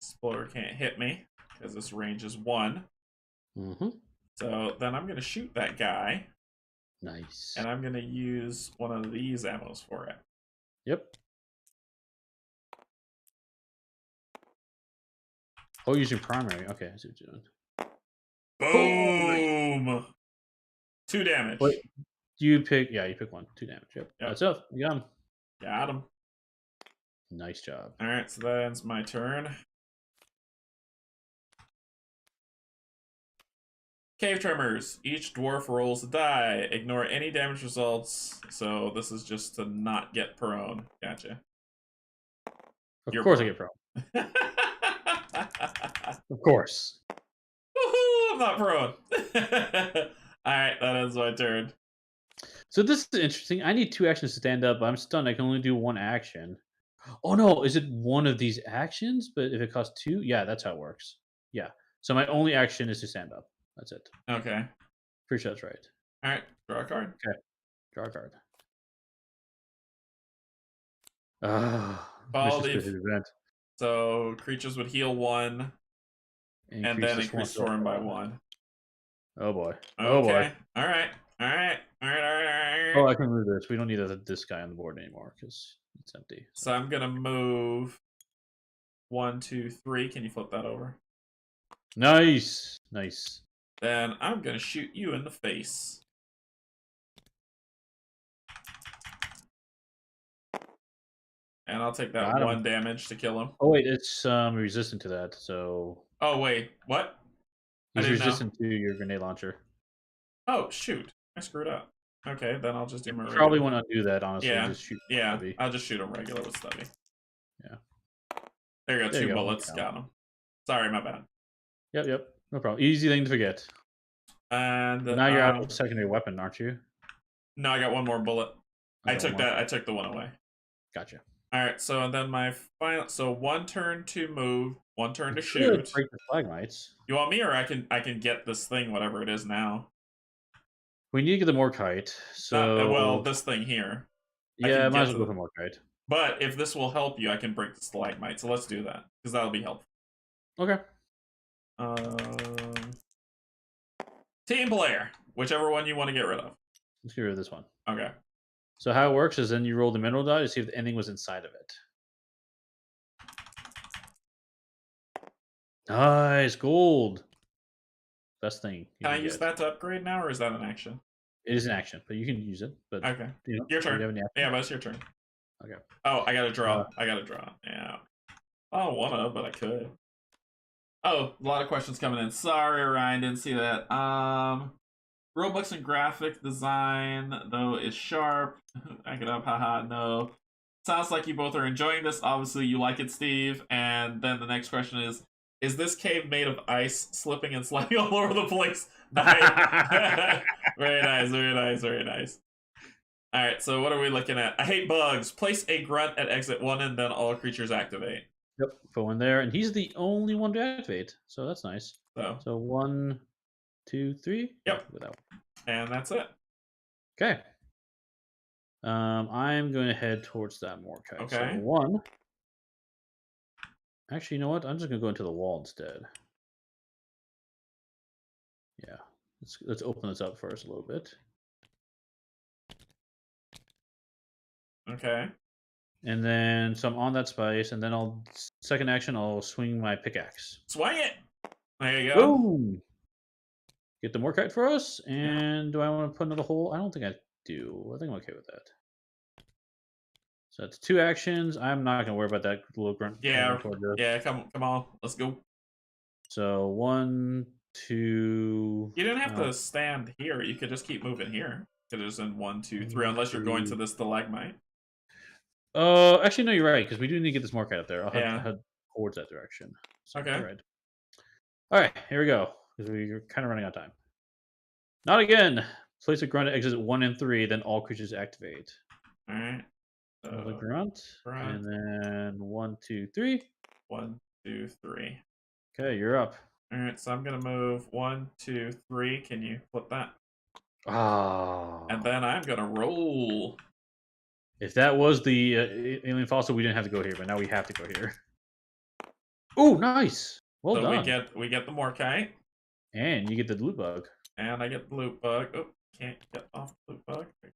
Exploder can't hit me because this range is 1. Mm-hmm. So then I'm gonna shoot that guy. Nice. And I'm gonna use one of these ammos for it. Yep. Oh, using primary. Okay, I see what you're doing. Boom! 2 damage. Wait, you pick. Yeah, you pick 1. 2 damage. Yep. That's up. You got him. Got him. Nice job. All right, so that ends my turn. Cave Tremors. Each dwarf rolls a die. Ignore any damage results. So this is just to not get prone. Gotcha. Of course I get prone. Of course. Woohoo! I'm not prone. Alright, that ends my turn. So this is interesting. I need 2 actions to stand up. I'm stunned. I can only do 1 action. Oh no, is it one of these actions? But if it costs 2, yeah, that's how it works. Yeah. So my only action is to stand up. That's it. Okay. Pretty sure that's right. Alright, draw a card. Okay. Draw a card. Follow the event. So creatures would heal 1 and then increase storm by 1. Oh boy. Okay. Oh boy. Alright. Oh, I can move this. We don't need this guy on the board anymore because it's empty. So I'm gonna move 1, 2, 3. Can you flip that over? Nice. Nice. Then I'm gonna shoot you in the face. And I'll take that 1 damage to kill him. Oh wait, it's resistant to that, so. Oh wait, what? He's resistant to your grenade launcher. Oh shoot, I screwed up. Okay, then I'll just do my. Probably want to do that honestly. Yeah, just shoot I'll just shoot him regular with stubby. Yeah. There you go. 2 bullets. Got him. Sorry, my bad. Yep. No problem. Easy thing to forget. And now you're out of secondary weapon, aren't you? No, I got 1 more bullet. I took that. I took the 1 away. Gotcha. All right, so then my final. So 1 turn to move, 1 turn to shoot. Break the flagmites. You want me, or I can get this thing, whatever it is now. We need to get the Morkite. So well, this thing here. Yeah, might as well go for Morkite. But if this will help you, I can break the stalagmite. So let's do that because that'll be helpful. Okay. Team player, whichever one you want to get rid of. Let's get rid of this one. Okay. So how it works is then you roll the mineral die to see if anything was inside of it. Nice gold. Best thing. Can I use that to upgrade now, or is that an action? It is an action, but you can use it. But okay, your turn. Yeah, but it's your turn. Okay. Oh, I gotta draw. Yeah. I don't wanna, but I could. Oh, a lot of questions coming in. Sorry, Ryan, didn't see that. Robux and graphic design, though, is sharp. Back it up, haha, no. Sounds like you both are enjoying this. Obviously, you like it, Steve. And then the next question is this cave made of ice, slipping and sliding all over the place? Very nice. All right, so what are we looking at? I hate bugs. Place a grunt at exit 1 and then all creatures activate. Yep, put 1 there. And he's the only one to activate, so that's nice. So 1, 2, 3. Yep. Without. And that's it. Okay. I'm going to head towards that Morkite. Okay. So 1. Actually, you know what? I'm just going to go into the wall instead. Yeah. Let's open this up first a little bit. Okay. And then, so I'm on that space, and then second action, I'll swing my pickaxe. Swing it! There you go. Boom! Get the Morkite for us, and do I want to put another hole? I don't think I do. I think I'm okay with that. So that's 2 actions. I'm not going to worry about that little grunt. Yeah, come on. Let's go. So 1, 2... You didn't have to stand here. You could just keep moving here. It is in 1, 2, 3, unless you're going to this stalagmite. Actually, no, you're right, because we do need to get this mark out there. I'll head towards that direction. So, Okay. All right. All right, here we go. Because we're kind of running out of time. Not again. Place a grunt at exit 1 and 3, then all creatures activate. All right. Another grunt. And then 1, 2, 3. 1, 2, 3. Okay, you're up. All right, so I'm gonna move 1, 2, 3. Can you flip that? Ah. And then I'm gonna roll. If that was the alien fossil, we didn't have to go here, but now we have to go here. Oh, nice. Well so done. we get the Morkite. And you get the loot bug. And I get the loot bug. Oh, can't get off the loot bug. I'm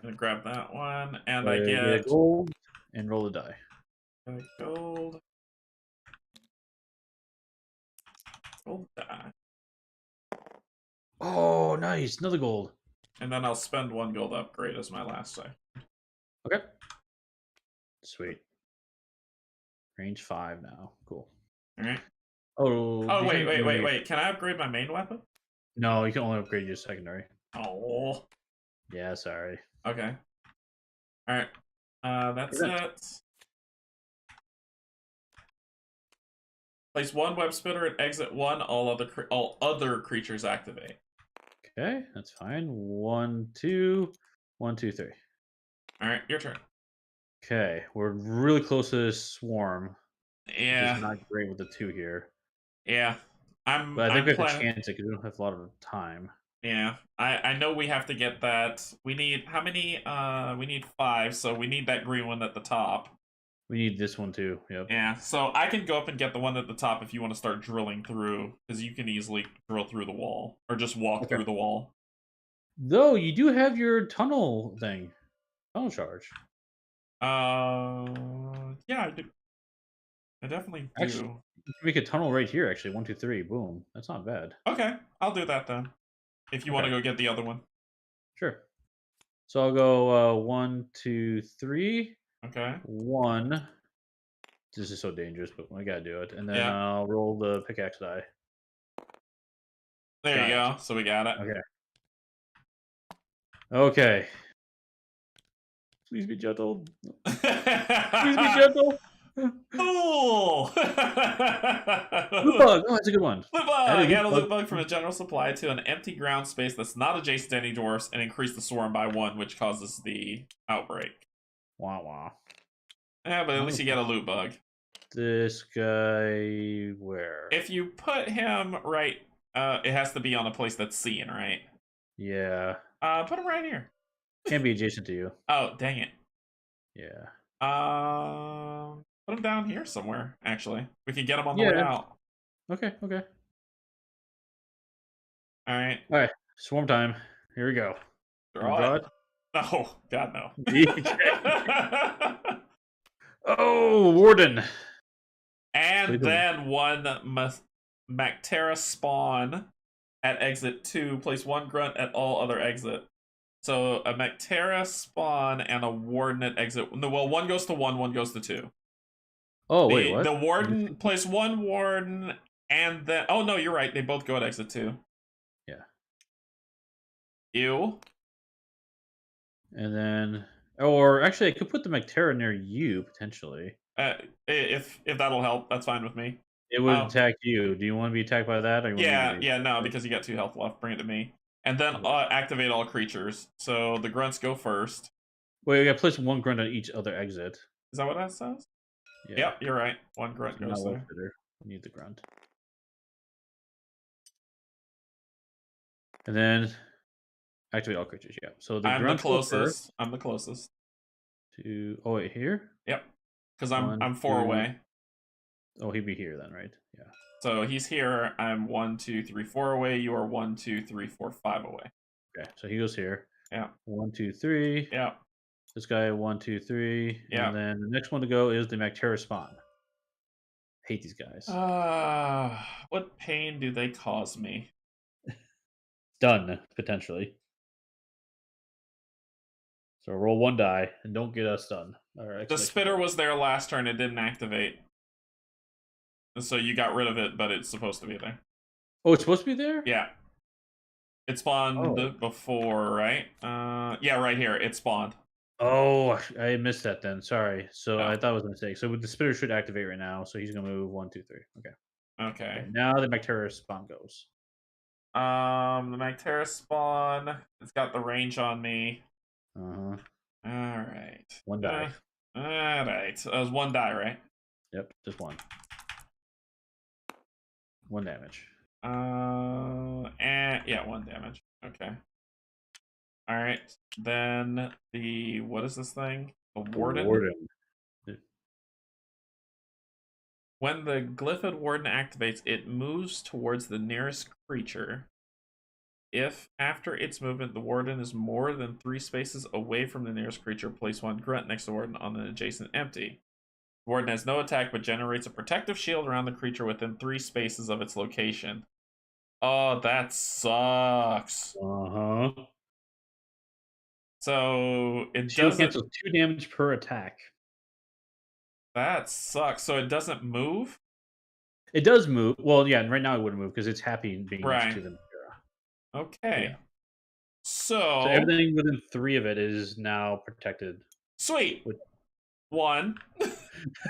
gonna grab that one, and I get gold and roll a die. Gold. Gold die. Oh, nice. Another gold. And then I'll spend 1 gold upgrade as my last save. Okay. Sweet. Range 5 now. Cool. All right. Oh, wait. Can I upgrade my main weapon? No, you can only upgrade your secondary. Oh. Yeah, sorry. Okay. All right. That's it. Place 1 web spitter at exit 1. All other creatures activate. Okay, that's fine. 1, 2, 1, 2, 3. All right, your turn. Okay, we're really close to this swarm. Yeah. It's not great with the 2 here. Yeah. But I think we have to chance it because we don't have a lot of time. Yeah. I know we have to get that. We need how many? We need 5, so we need that green one at the top. We need this one too. Yep. Yeah, so I can go up and get the one at the top if you want to start drilling through, because you can easily drill through the wall or just walk through the wall. Though you do have your tunnel thing, tunnel charge. Yeah, I do. I definitely do. Actually, you can make a tunnel right here. Actually, 1, 2, 3, boom. That's not bad. Okay, I'll do that then. If you want to go get the other one. Sure. So I'll go 1, 2, 3. Okay. 1. This is so dangerous, but I gotta do it. And then I'll roll the pickaxe die. There you go. So we got it. Okay. Okay. Please be gentle. Please be gentle. Oh! Loot bug. Oh, that's a good one. Loot bug! Add a loot bug from a general supply to an empty ground space that's not adjacent to any dwarfs and increase the swarm by 1, which causes the outbreak. Wah wah. Yeah, but at least you get a loot bug. This guy, where? If you put him right, it has to be on a place that's seen, right? Yeah. Put him right here. Can't be adjacent to you. Oh, dang it. Yeah. Put him down here somewhere, actually. We can get him on the way out. Okay. Alright. Swarm time. Here we go. Draw it. Oh, God, no. Oh, Warden. And then 1 Mactera spawn at exit 2. Place 1 grunt at all other exit. So a Mactera spawn and a Warden at exit. No, well, 1 goes to 1, 1 goes to 2. Oh, wait, what? The Warden, place 1 Warden, and then... Oh, no, you're right. They both go at exit 2. Yeah. Ew. And then... Or, actually, I could put the Mactera near you, potentially. If that'll help, that's fine with me. It would attack you. Do you want to be attacked by that? Or no, because you got 2 health left. Bring it to me. And then activate all creatures. So the grunts go first. Wait, we got to place 1 grunt on each other exit. Is that what that says? Yeah. Yep, you're right. 1 grunt goes there. We need the grunt. And then activate all creatures. Yeah. So the I'm the closest. I'm the closest. Oh wait, here? Yep. Because I'm 4 away. Oh, he'd be here then, right? Yeah. So he's here. I'm 1, 2, 3, 4 away. You are 1, 2, 3, 4, 5 away. Okay. So he goes here. Yeah. 1, 2, 3. Yeah. This guy 1, 2, 3. Yeah. And then the next one to go is the Mactera spawn. Hate these guys. What pain do they cause me? Done, potentially. So roll 1 die and don't get us done. The spitter was there last turn. It didn't activate. So you got rid of it, but it's supposed to be there. Oh, it's supposed to be there? Yeah. It spawned Oh. before, right? Yeah, right here. It spawned. Oh, I missed that then. Sorry. So Oh, I thought it was a mistake. So the spitter should activate right now. So he's gonna move 1, 2, 3. Okay. okay. Okay. Now the Bacteria spawn goes. The Magterra spawn. It's got the range on me. Uh huh. All right. One die. All right. That was one die, right? Yep. Just one. One damage. And yeah, one damage. Okay. All right. Then the what is this thing? The warden. Warden. When the Glyphid warden activates, it moves towards the nearest creature. If, after its movement, the warden is more than 3 spaces away from the nearest creature, place one grunt next to the warden on an adjacent empty. The warden has no attack, but generates a protective shield around the creature within 3 spaces of its location. Oh, that sucks. Uh huh. So it Shield doesn't. cancels 2 damage per attack. That sucks. So it doesn't move? It does move. Well, yeah. Right now it wouldn't move because it's happy being next Right. to the Bacteria. Okay. Yeah. So So. everything within 3 of it is now protected. Sweet. With... 1.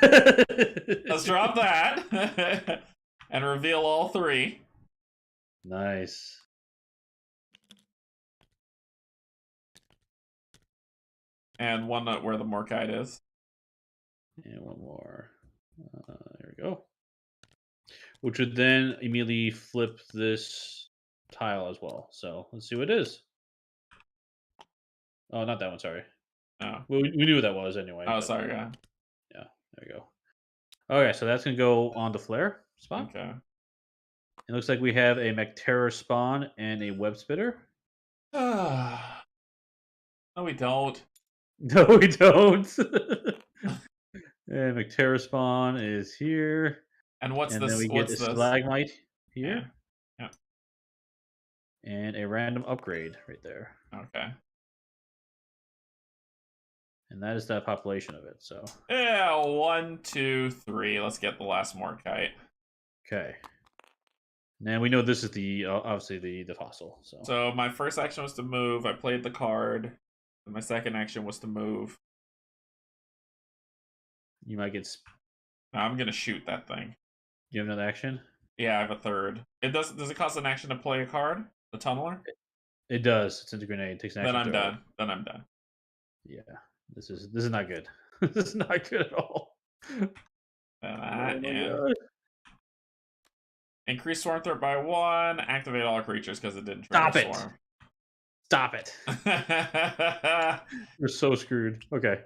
Let's drop that. And reveal all 3. Nice. And one where the Morkite is. And one more. There we go. Which would then immediately flip this tile as well. So let's see what it is. Oh, not that one. Sorry. Oh. Well, we knew what that was anyway. Oh, but, sorry, yeah. Yeah, there we go. Okay, so that's going to go on the flare spot. Okay. It looks like we have a Macterra spawn and a web spitter. No, we don't. No, we don't. And Macterra spawn is here. And what's And this? then we get What's a this? stalagmite here. Yeah. And a random upgrade right there. Okay. And that is the population of it. So Yeah, 1, 2, 3. Let's get the last Morkite. okay. Now we know this is the obviously the fossil. So my first action was to move. I played the card. And my second action was to move. You might get. Now I'm gonna shoot that thing. You have another action? Yeah, I have a third. It does. Does it cost an action to play a card? The tunneler. It does. It's a grenade. It takes an action. Then I'm to throw done. it. Then I'm done. Yeah, this is not good. This is not good at all. That, Oh my and god! increase swarm threat by 1. Activate all creatures because it didn't Stop trigger it! swarm. Stop it! We're so screwed. Okay.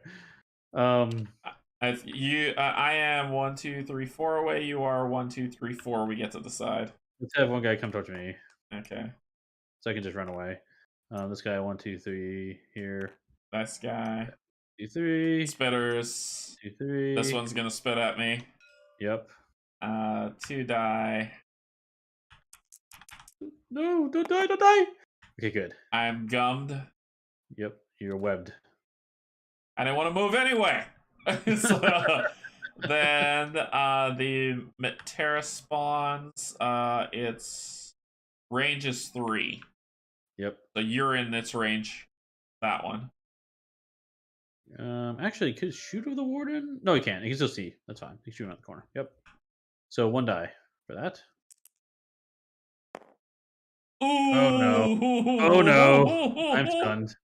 I am 1, 2, 3, 4 away. You are 1, 2, 3, 4. We get to decide. Let's have one guy come towards me, Okay. so I can just run away. This guy 1, 2, 3 here. Nice guy. 2, 3. Spitters. 2, 3. This one's gonna spit at me. Yep. 2 die. No! Don't die! Don't die! Okay, good. I'm gummed. Yep. You're webbed. I didn't want to move anyway. So, then the Metera spawns. Its range is 3. Yep. So you're in its range. That one. Actually, could shoot over the warden? No, he can't. He can still see. That's fine. He can shoot him out the corner. Yep. So 1 die for that. Ooh. Oh no! Oh no! I'm stunned.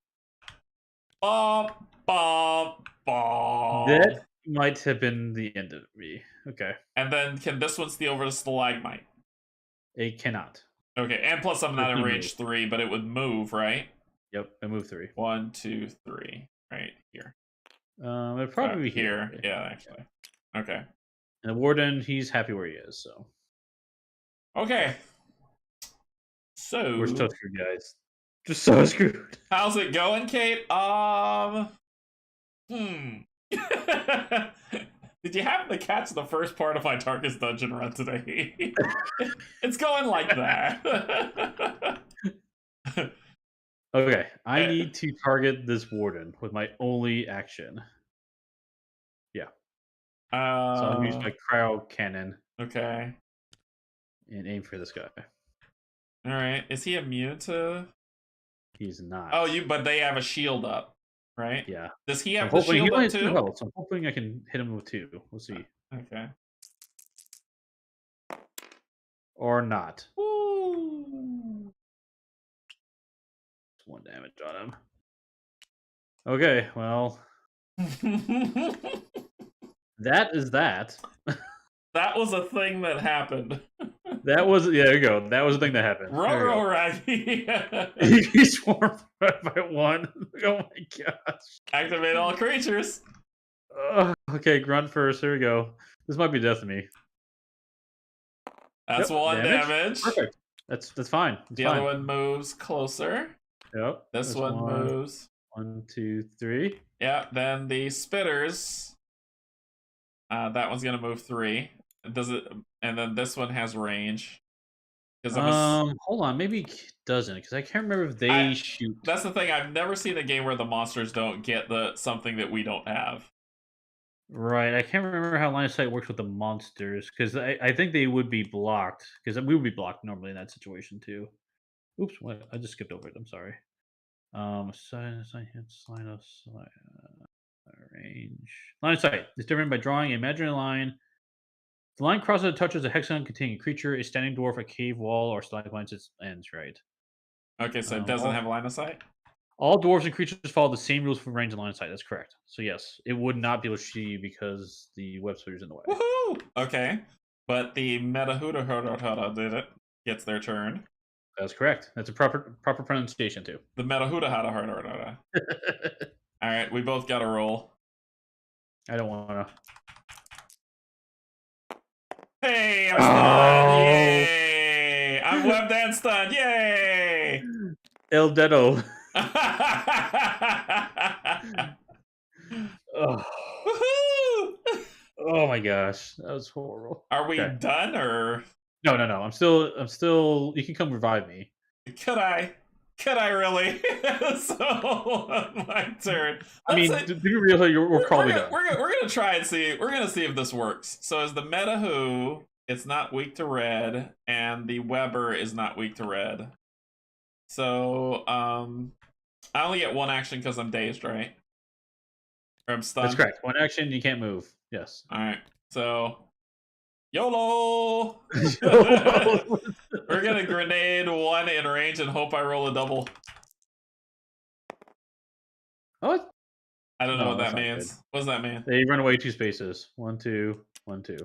Bop, bop, bop. That might have been the end of me. Okay. And then can this one steal over the stalagmite? It cannot. Okay, and plus I'm not in Quickly range 3, but it would move, right? Yep. I moved 3. 1, 2, 3. Right here. It'd probably be here. Yeah, actually. Okay. And the warden, he's happy where he is. So Okay. So we're so screwed, guys. Just so screwed. how's it going, Kate? Did you happen to catch the first part of my Darkest Dungeon run today? It's going like that. Okay, I need to target this warden with my only action. Yeah. So I'll use my cryo cannon Okay. and aim for this guy. All right. Is he immune to? He's not. Oh, but they have a shield up, right? Yeah. Does he So have the he shield only up has 2 too? health, so I'm hoping I can hit him with 2. We'll see. Okay. Or not. Woo. 1 damage on him. Okay, well. That is that. That was a thing that happened. That was, yeah, there you go. That was the thing that happened. Ruh-roh, Raggy. He swarmed by 1. Oh my gosh. Activate all creatures. Okay, grunt first. Here we go. This might be death to me. That's 1 damage. Perfect. That's fine. The other one moves closer. Yep. This one moves. 1, 2, 3. Yeah. Then the spitters. That one's gonna move 3. Does it? And then this one has range. Hold on. Maybe it doesn't, because I can't remember if they shoot. That's the thing. I've never seen a game where the monsters don't get something that we don't have. Right. I can't remember how line of sight works with the monsters, because I think they would be blocked, because we would be blocked normally in that situation too. Oops, what? I just skipped over it. I'm sorry. Line of sight, range. Line of sight is determined by drawing an imaginary line. The line crosses and touches a hexagon containing a creature, a standing dwarf, a cave wall, or stalagmite. It ends, right? Okay, so it doesn't have line of sight? All dwarves and creatures follow the same rules for range and line of sight. That's correct. So yes, it would not be able to see you because the web splitter's in the way. Woohoo! Okay. But the Metahuda did it. Gets their turn. That's correct. That's a proper pronunciation too. The Metahuda. Alright, we both got a roll. I don't want to. Hey, I'm stunned! Yay! I'm webbed and stunned! Yay! El Dedo. Oh. Woohoo! Oh my gosh, that was horrible. Are we done or? No. I'm still. You can come revive me. Could I really? So my turn. I mean, to be real, we're probably done. We're gonna try and see. We're gonna see if this works. So as the Metahu, it's not weak to red, and the Weber is not weak to red. So I only get 1 action because I'm dazed, right? Or I'm stunned. That's correct. 1 action, you can't move. Yes. All right. So YOLO. We're gonna grenade 1 in range and hope I roll a double. What? I don't know what that means. What does that mean? They run away 2 spaces. 1, 2, 1, 2.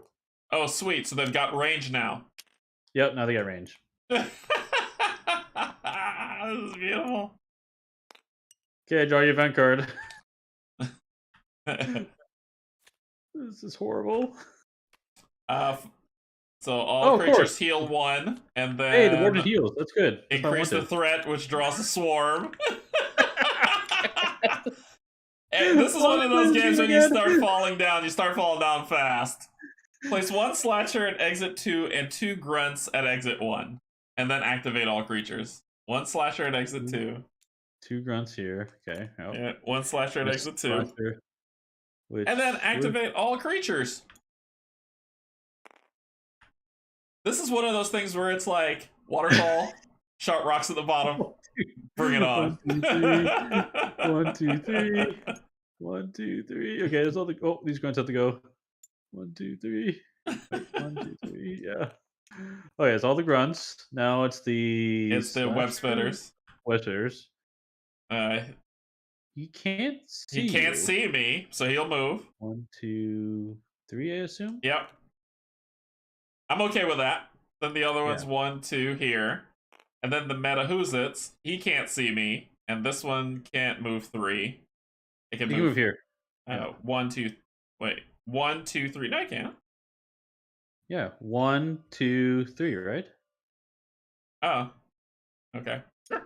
Oh, sweet. So they've got range now. Yep, now they got range. This is beautiful. Okay, draw your event card. This is horrible. So all creatures heal 1, and then hey, the warden heals. That's good. That's increase the threat, which draws a swarm. And this is one of those games when you start falling down. You start falling down fast. Place 1 slasher at exit 2 and 2 grunts at exit 1, and then activate all creatures. 1 slasher at exit 2. 2 grunts here. Okay. Oh. Yeah, 1 slasher at exit 2. And then activate all creatures. This is one of those things where it's like waterfall, sharp rocks at the bottom. Bring it on. 1, 2, 3. 1, 2, 3. Okay, there's all the. Oh, these grunts have to go. 1, 2, 3. 1, 2, 3. Yeah. Oh yeah, it's all the grunts. Now it's the. It's the web spitters. Web spitters. He can't see. He can't see me, so he'll move. 1, 2, 3, I assume. Yep. I'm okay with that. Then the other one's 1, 2 here. And then the Metahoozits, he can't see me. And this one can't move 3. It can move here. 1, 2. Wait. 1, 2, 3. No, I can't. Yeah. 1, 2, 3, right? Oh. Okay. Sure.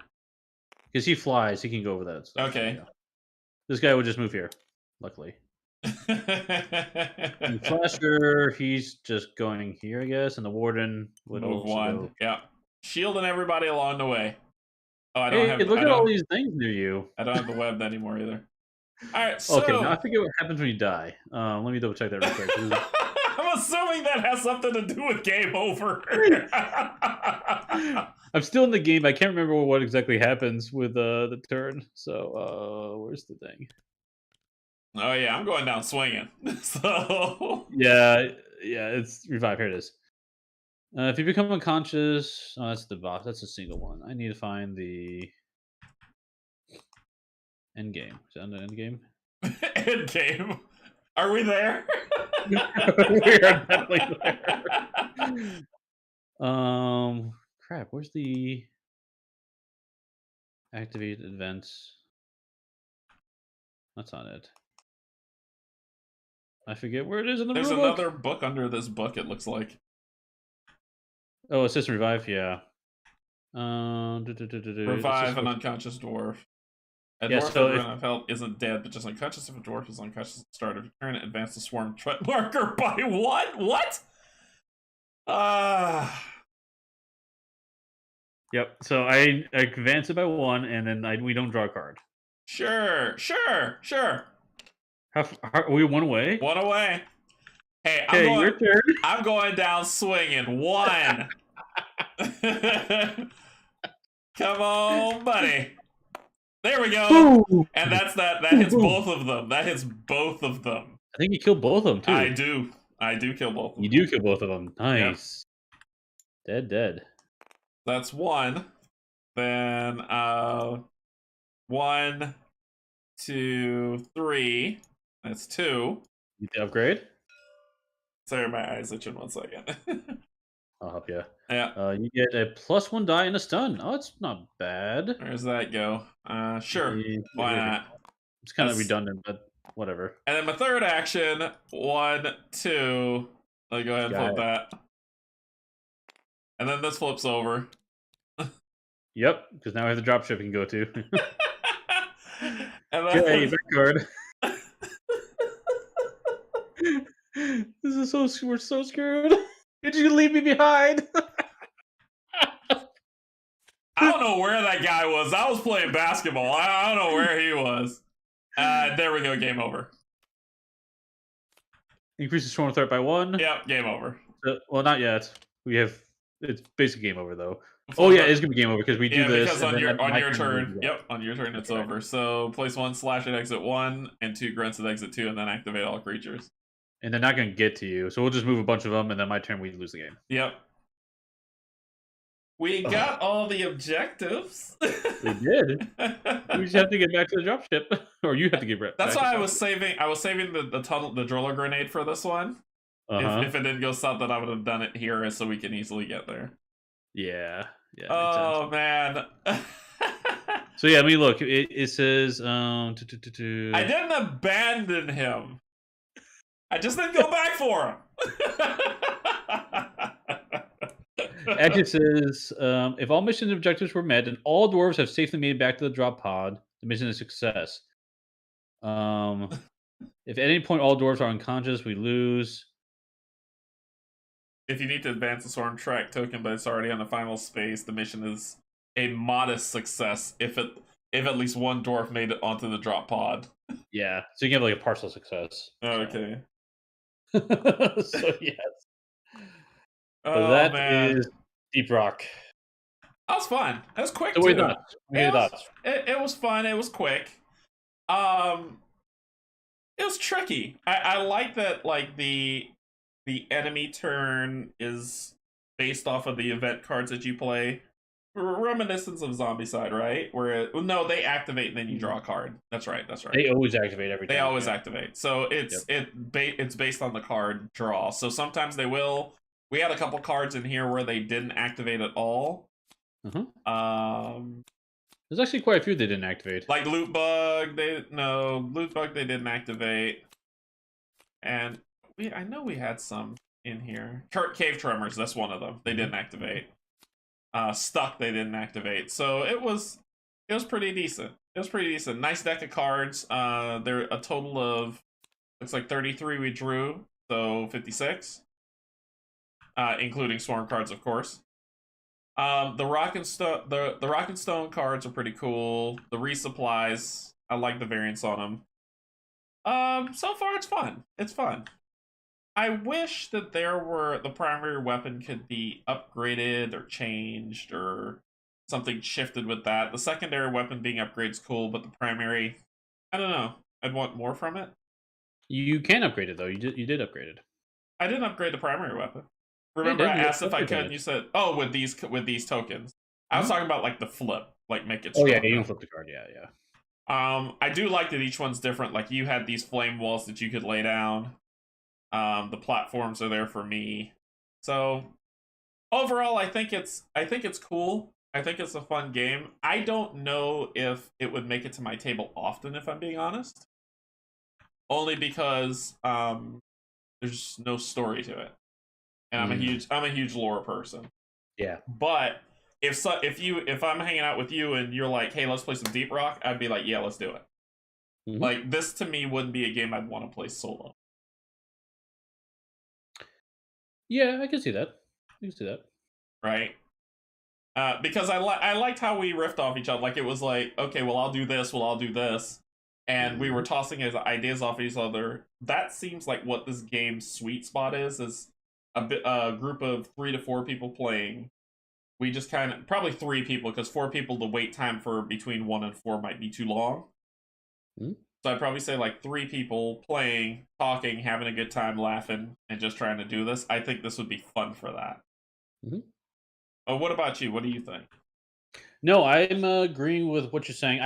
Because he flies, he can go over that stuff. Okay. So, yeah. This guy would just move here, luckily. The Flasher, he's just going here, I guess, and the Warden would move also 1. go. Yeah. Shielding everybody along the way. Oh, I don't have. Look at all these things near you. I don't have the web anymore either. All right. So... Okay, now I forget what happens when you die. Let me double check that real quick. I'm assuming that has something to do with game over. I'm still in the game. I can't remember what exactly happens with the turn. So where's the thing? Oh yeah, I'm going down swinging. So Yeah, it's revive. Here it is. If you become unconscious, oh, that's the box. That's a single one. I need to find the end game. Is that the end game? end game. Are we there? We are definitely there. Crap. Where's the activate events? That's not it. I forget where it is in the There's rulebook. another book under this book, it looks like. Oh, assist and revive, yeah. Revive an unconscious dwarf. A Yeah, dwarf so that if- run of health isn't dead, but just unconscious. If a dwarf is unconscious at the start of your turn, advance the swarm threat marker by what? What? Yep. So I advance it by 1, and then we don't draw a card. Sure. How are we 1 away? One away. Hey, Your turn. I'm going down swinging. 1. Come on, buddy. There we go. Ooh. And that's that. That hits both of them. That hits both of them. I think you killed both of them too. I do. I do kill both of them. You do kill both of them. Nice. Yep. Dead. That's 1. Then 1, 2, 3. That's 2. You upgrade? Sorry, my eyes itching 1 second. I'll help you. Yeah. You get a +1 die and a stun. Oh, it's not bad. Where's that go? Sure. Why not? It's kind of redundant, but whatever. And then my third action, 1, 2. I'll go ahead and flip that. And then this flips over. Yep, because now I have the dropship you can go to. And then, Yay, back card. This is we're so screwed. Did you leave me behind? I don't know where that guy was. I was playing basketball. I don't know where he was. There we go. Game over. Increase the swarm threat by 1. Yep, game over. Well, not yet. It's basically game over though. Oh yeah, it's gonna be game over because we do this. Because on your turn, on your turn it's over. So place 1 slash at exit 1 and 2 grunts at exit 2, and then activate all creatures. And they're not gonna get to you, so we'll just move a bunch of them, and then my turn we lose the game. Yep. We got all the objectives. We did. We just have to get back to the dropship, or you have to get back. That's why I was saving the driller grenade for this one. If it didn't go south, then I would have done it here so we can easily get there. Yeah. Oh man. So yeah, I mean, look, it says I didn't abandon him. I just didn't go back for him. Actually, it says if all mission objectives were met and all dwarves have safely made it back to the drop pod, the mission is a success. If at any point all dwarves are unconscious, we lose. If you need to advance the swarm track token, but it's already on the final space, the mission is a modest success. If at least one dwarf made it onto the drop pod. Yeah, so you can have like a partial success. Okay. So yes. Oh, that man. is Deep Rock. That was fun. That was quick too. It was fun. It was quick. It was tricky. I like that. Like the enemy turn is based off of the event cards that you play. Reminiscence of Zombicide, right? Where they activate and then you draw a card. That's right. They always activate every time. They always activate. So it's based on the card draw. So sometimes they will. We had a couple cards in here where they didn't activate at all. Mm-hmm. There's actually quite a few they didn't activate. Like Loot Bug, they didn't activate. And I know we had some in here. Cave Tremors, that's one of them. They didn't activate. Stuck, they didn't activate. So it was pretty decent. It was pretty decent. Nice deck of cards. There a total of looks like 33 we drew, so 56. Including swarm cards, of course. The Rock and Stone cards are pretty cool. The resupplies, I like the variants on them. So far it's fun. It's fun. I wish that the primary weapon could be upgraded or changed or something shifted with that. The secondary weapon being upgraded is cool, but the primary, I don't know. I'd want more from it. You can upgrade it though. You did upgrade it. I didn't upgrade the primary weapon. Yeah, you Remember, I did. You asked if I upgraded could, on and it. you said, "Oh, with these tokens." I was Mhm. talking about like the flip, like make it Oh yeah, you stronger. can flip the card. Yeah, yeah. I do like that each one's different. Like you had these flame walls that you could lay down. The platforms are there for me. So overall, I think it's cool. I think it's a fun game. I don't know if it would make it to my table often, if I'm being honest. Only because there's no story to it, and Mm, I'm a huge lore person. yeah. But if I'm hanging out with you and you're like, hey, let's play some Deep Rock, I'd be like, yeah, let's do it. Hmm. Like this to me wouldn't be a game I'd want to play solo, Yeah, I can see that. I can see that. right? Because I liked how we riffed off each other. Like it was like, okay, well I'll do this, well I'll do this, and we were Mhm. tossing his ideas off each other. That seems like what this game's sweet spot is a group of 3 to 4 people playing. We just kind of probably 3 people because 4 people the wait time for between 1 and 4 might be too long. Mhm. So I'd probably say like 3 people playing, talking, having a good time, laughing, and just trying to do this. I think this would be fun for that. Mhm. Oh, what about you? What do you think? No, I'm agreeing with what you're saying.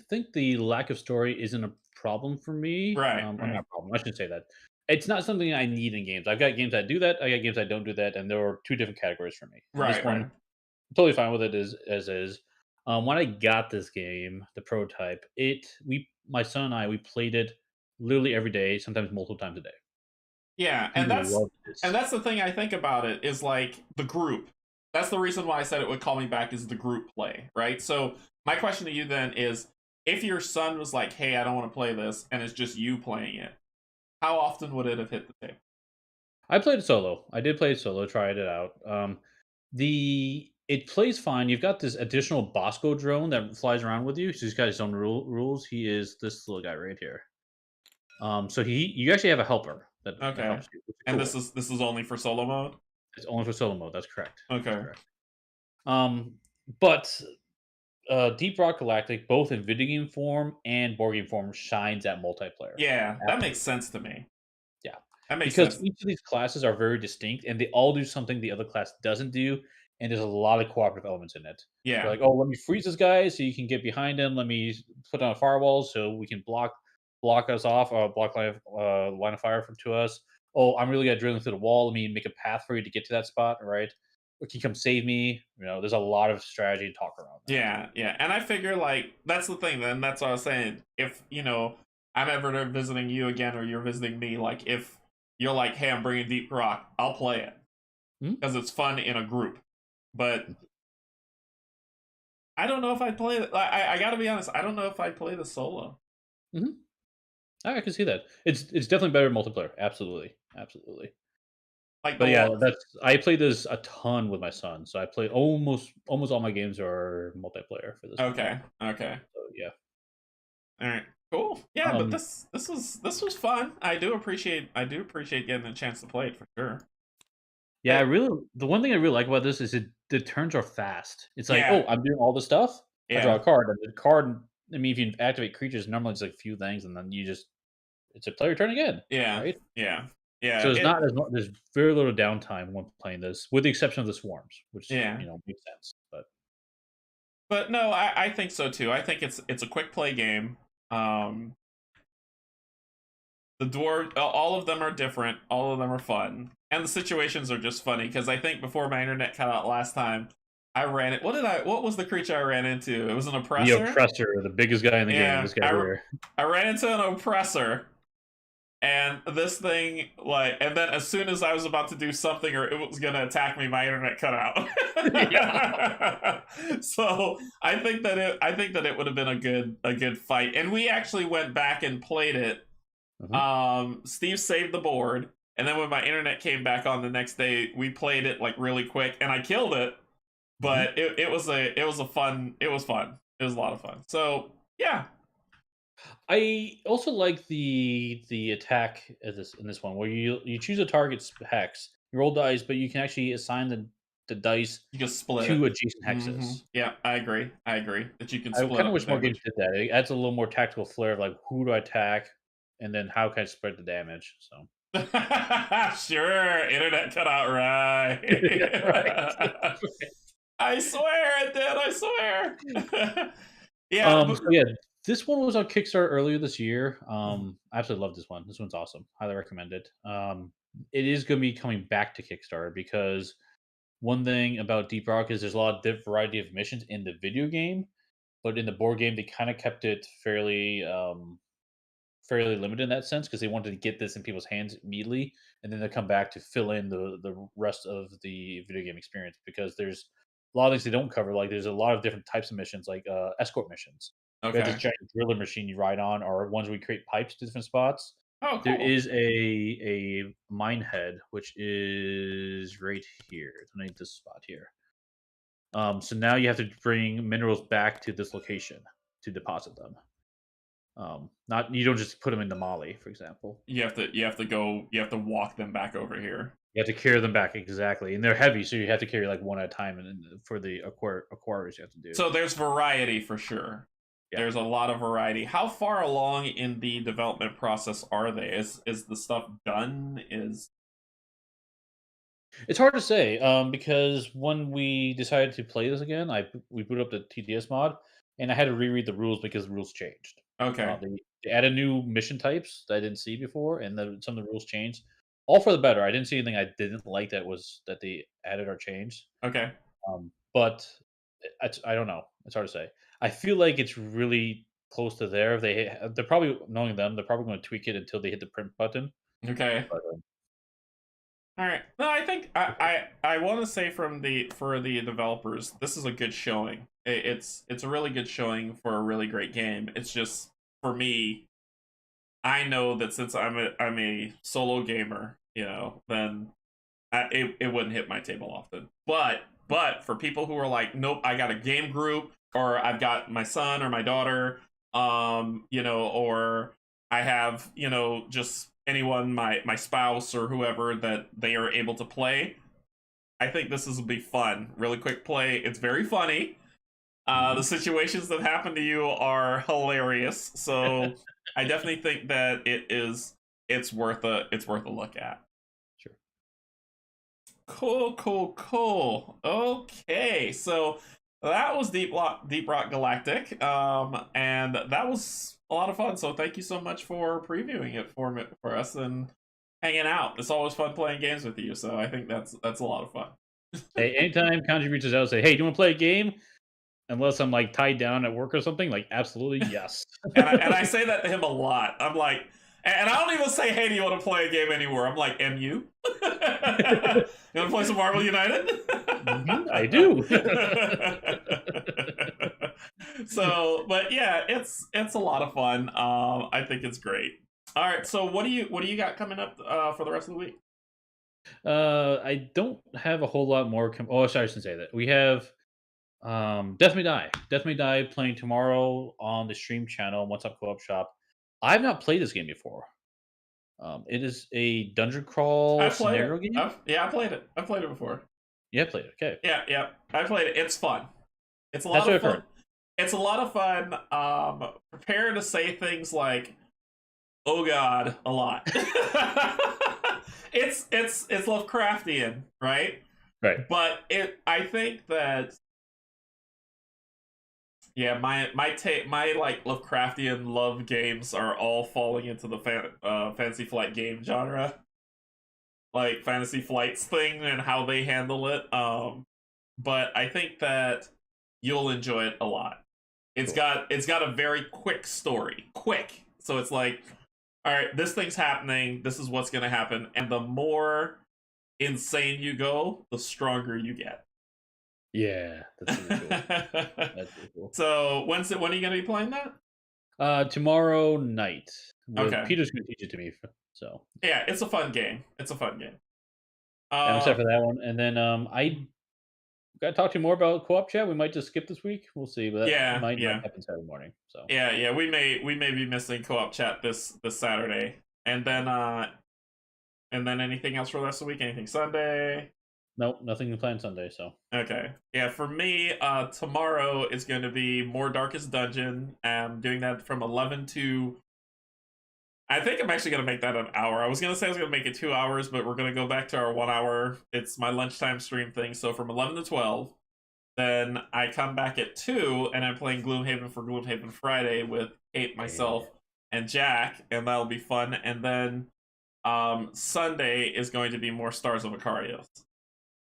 Think the lack of story isn't a problem for me. Right, Or right, not a problem. I shouldn't say that. It's not something I need in games. I've got games that do that. I got games that don't do that, and there are two different categories for me. And this right, one, right. I'm totally fine with it as is. When I got this game, the prototype, my son and I, we played it literally every day, sometimes multiple times a day. Yeah, He loved and this. that's the thing I think about it is like the group. That's the reason why I said it would call me back is the group play, right? So my question to you then is if your son was like, "Hey, I don't want to play this," and it's just you playing it, how often would it have hit the table? I played it solo. I did play it solo, tried it out. It plays fine. You've got this additional Bosco drone that flies around with you. So he's got his own rules. He is this little guy right here. So you actually have a helper that Okay, helps you, which is and cool. this is only for solo mode. It's only for solo mode. That's correct. That's Okay, correct. Um, but Deep Rock Galactic, both in video game form and board game form, shines at multiplayer. yeah, that makes Absolutely. sense to me. Yeah. That makes Because sense. each of these classes are very distinct and they all do something the other class doesn't do, and there's a lot of cooperative elements in it. You're Yeah, like, "Oh, let me freeze this guy so you can get behind him. Let me put down a firewall so we can block us off, block line of fire to us. Oh, I'm really good at drilling through the wall. Let me make a path for you to get to that spot, right? Or can you come save me?" There's a lot of strategy to talk around that. yeah, yeah. And I figure like that's the thing. Then that's what I was saying. If I'm ever visiting you again, or you're visiting me, like if you're like, "Hey, I'm bringing Deep Rock," I'll play it Mhm. because it's fun in a group. But I don't know if I'd play it. I gotta be honest. I don't know if I'd play the solo. Mhm. I can see that. It's definitely better multiplayer. Absolutely, absolutely. Like the But yeah, lo- that's I played this a ton with my son, so I played almost all my games are multiplayer for this one. Okay, okay, So yeah. all right, cool. Yeah, but Um, this was fun. I do appreciate getting a chance to play it for sure. yeah, the one thing I really like about this is the turns are fast. It's like, Yeah, oh, I'm doing all this stuff. I draw yeah, a card, and the card. I mean, if you activate creatures, normally it's like a few things, and then it's a player turn again, yeah, right? yeah, yeah. So it's It not as much. There's very little downtime when playing this, with the exception of the swarms, which yeah. makes sense. But But no, I think so too. I think it's a quick play game. Um, the dwarf, all of them are different. All of them are fun, and the situations are just funny because I think before my internet cut out last time, I ran it. What was the creature I ran into? It was an the oppressor. oppressor, the biggest guy in the game, Yeah, this guy here. I ran into an oppressor, and this thing like, and then as soon as I was about to do something or it was gonna attack me, my internet cut out. Yeah. So I think that it would have been a good fight, and we actually went back and played it. Mhm, Steve saved the board, and then when my internet came back on the next day, we played it like really quick, and I killed it. mhm. But it was a fun. It was fun. It was a lot of fun. So yeah, I also like the attack as this in this one where you choose a target's hex, you roll dice, but you can actually assign the dice You can split it. to adjacent hexes. Yeah, I agree. I agree that you can I split kind of up the wish more games damage. did that. It adds a little more tactical flair of like who do I attack, and then how can I spread the damage. So Sure, internet cut out yeah, right. right. I swear it did. I swear. Yeah, So yeah, this one was on Kickstarter earlier this year. I absolutely love this one. This one's awesome. Highly recommend it. It is going to be coming back to Kickstarter because one thing about Deep Rock is there's a lot of variety of missions in the video game, but in the board game they kind of kept it fairly limited in that sense because they wanted to get this in people's hands immediately, and then they come back to fill in the rest of the video game experience because there's a lot of things they don't cover. Like there's a lot of different types of missions, like escort missions. We have this okay. giant driller machine you ride on, or ones where we create pipes to different spots. Oh, There cool. is a mine head, which is right here. I need this spot here. So now you have to bring minerals back to this location to deposit them. Not you don't just put them into Mali, for example. You have to walk them back over here. You have to carry them back exactly, and they're heavy, so you have to carry like one at a time. And then for the acquirers, you have to do. So there's variety for sure. Yeah, There's a lot of variety. How far along in the development process are they? Is the stuff done? Is it's hard to say because when we decided to play this again, we boot up the TTS mod, and I had to reread the rules because the rules changed. okay. They added new mission types that I didn't see before, and some of the rules changed, all for the better. I didn't see anything I didn't like that they added or changed. Okay. But I don't know. It's hard to say. I feel like it's really close to there. They're probably knowing them. They're probably going to tweak it until they hit the print button. Okay. But All right. No, I think I want to say from the for the developers, this is a good showing. It's a really good showing for a really great game. It's just for me, I know that since I'm a solo gamer, then it wouldn't hit my table often. But for people who are like, nope, I got a game group, or I've got my son or my daughter, or I have, just anyone, my spouse or whoever that they are able to play. I think this is will be fun. Really quick play. It's very funny. The mhm. situations that happen to you are hilarious. So I definitely think that it's worth a look at. Sure. Cool, cool, cool. Okay, so that was Deep Rock Galactic, and that was a lot of fun. So thank you so much for previewing it for us and hanging out. It's always fun playing games with you. So I think that's a lot of fun. Hey, anytime Canje reaches out and say, "Hey, do you want to play a game?" Unless I'm like tied down at work or something, like absolutely yes. And I say that to him a lot. I'm like, and I don't even say, "Hey, do you want to play a game anymore?" I'm like, "MU, you want to play some Marvel United?" Mhm, I do. So, but yeah, it's a lot of fun. I think it's great. All right, so what do you got coming up for the rest of the week? I don't have a whole lot more. Oh, sorry, I shouldn't say that. We have Death May Die. Death May Die playing tomorrow on the stream channel. What's Up Co-op Shop. I've not played this game before. It is a dungeon crawl I've played scenario it. game. Yeah, I played it. I played it before. Yeah, played it. Okay, Yeah, yeah, I played it. It's fun. It's a that's lot what of I've fun. heard. It's a lot of fun. Prepare to say things like "Oh God" a lot. It's Lovecraftian, right? Right. But I think that yeah, my like Lovecraftian love games are all falling into the fantasy flight game genre, like Fantasy Flight's thing and how they handle it. But I think that you'll enjoy it a lot. Cool. It's got a very quick story. Quick. So it's like, all right, this thing's happening, this is what's gonna happen, and the more insane you go, the stronger you get. Yeah, that's really cool. That's really cool. So when are you gonna be playing that? Tomorrow night. With Okay. Peter's gonna teach it to me. So Yeah, it's a fun game. It's a fun game. yeah, I'm excited Uh for that one. And then I gotta talk to you more about co-op chat. We might just skip this week. We'll see, but that Yeah, might yeah, happen Saturday morning. So yeah. We may be missing co-op chat this Saturday, and then anything else for the rest of the week? Anything Sunday? nope, nothing planned Sunday. So Okay. Yeah, for me, tomorrow is going to be more Darkest Dungeon. I'm doing that from 11 to. I think I'm actually going to make that an hour. I was going to say I was going to make it 2 hours, but we're going to go back to our 1 hour. It's my lunchtime stream thing. So from 11 to 12. Then I come back at 2, and I'm playing Gloomhaven for Gloomhaven Friday with Kate, myself, and Jack, and that'll be fun. And then Sunday is going to be more Stars of Ikarios.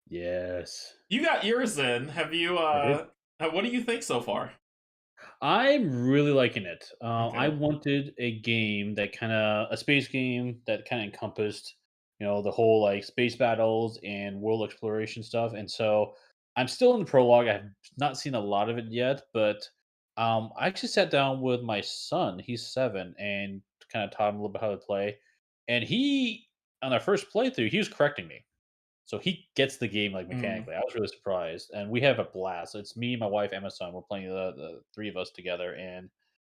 yes, You got yours in. Have you? I did. What do you think so far? I'm really liking it. I Okay. wanted a game that a space game that kind of encompassed, the whole like space battles and world exploration stuff. And so I'm still in the prologue. I've not seen a lot of it yet, but I actually sat down with my son. He's 7, and kind of taught him a little bit how to play. And he, on our first playthrough, he was correcting me. So he gets the game like Mm. mechanically. I was really surprised, and we have a blast. It's me, my wife, and my son. We're playing the three of us together, and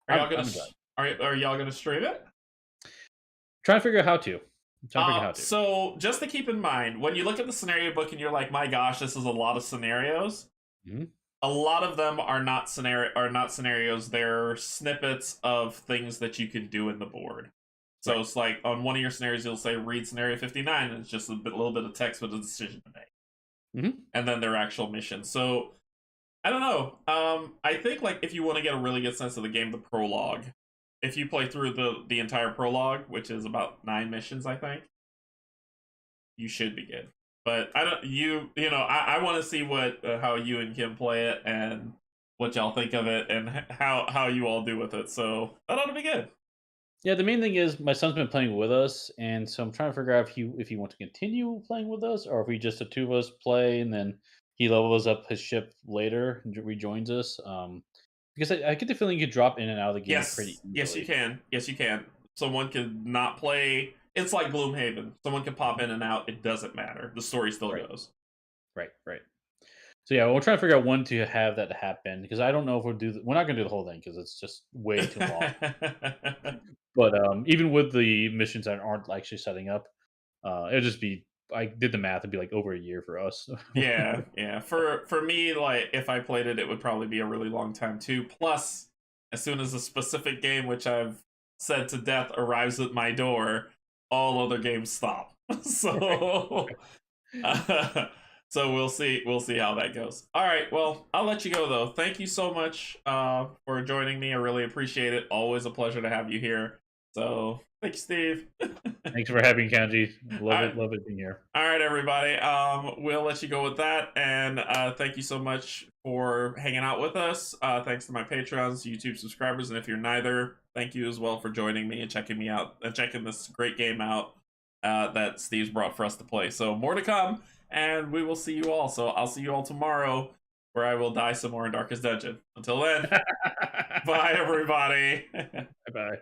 Are y'all I'm enjoying. are y'all gonna stream it? Trying to figure out how to. I'm trying to figure out how to. So just to keep in mind, when you look at the scenario book and you're like, my gosh, this is a lot of scenarios. Mhm. A lot of them are not scenarios. They're snippets of things that you can do in the board. So Right. it's like on one of your scenarios, you'll say read scenario 59, and it's just little bit of text with a decision to make, Mhm. and then their actual mission. So I don't know. I think like if you want to get a really good sense of the game, the prologue. If you play through the entire prologue, which is about 9 missions, I think you should be good. But I don't. I want to see what how you and Kim play it and what y'all think of it and how you all do with it. So that ought to be good. Yeah, the main thing is my son's been playing with us, and so I'm trying to figure out if he wants to continue playing with us, or if we just the two of us play, and then he levels up his ship later and rejoins us. Because I get the feeling you could drop in and out of the game pretty Yes, you easily. can. Yes, you can. Someone could not play. It's like Gloomhaven. Someone can pop in and out. It doesn't matter. The story still Right, goes. right, right. So yeah, we're trying to figure out when to have that happen because I don't know if we're not going to do the whole thing because it's just way too long. But even with the missions that aren't actually setting up, it'll just be. I did the math; it'd be like over a year for us. Yeah, yeah. For me, like if I played it, it would probably be a really long time too. Plus, as soon as a specific game, which I've said to death, arrives at my door, all other games stop. Right. So, uh, so we'll see how that goes. All right. Well, I'll let you go though. Thank you so much for joining me. I really appreciate it. Always a pleasure to have you here. So, thanks, Steve. Thanks for having me, Kanji. All right. Love it being here. All right, everybody. We'll let you go with that, and thank you so much for hanging out with us. Thanks to my patrons, YouTube subscribers, and if you're neither, thank you as well for joining me and checking me out and checking this great game out that Steve's brought for us to play. So more to come, and we will see you all. So I'll see you all tomorrow, where I will die some more in Darkest Dungeon. Until then, bye, everybody. Bye bye.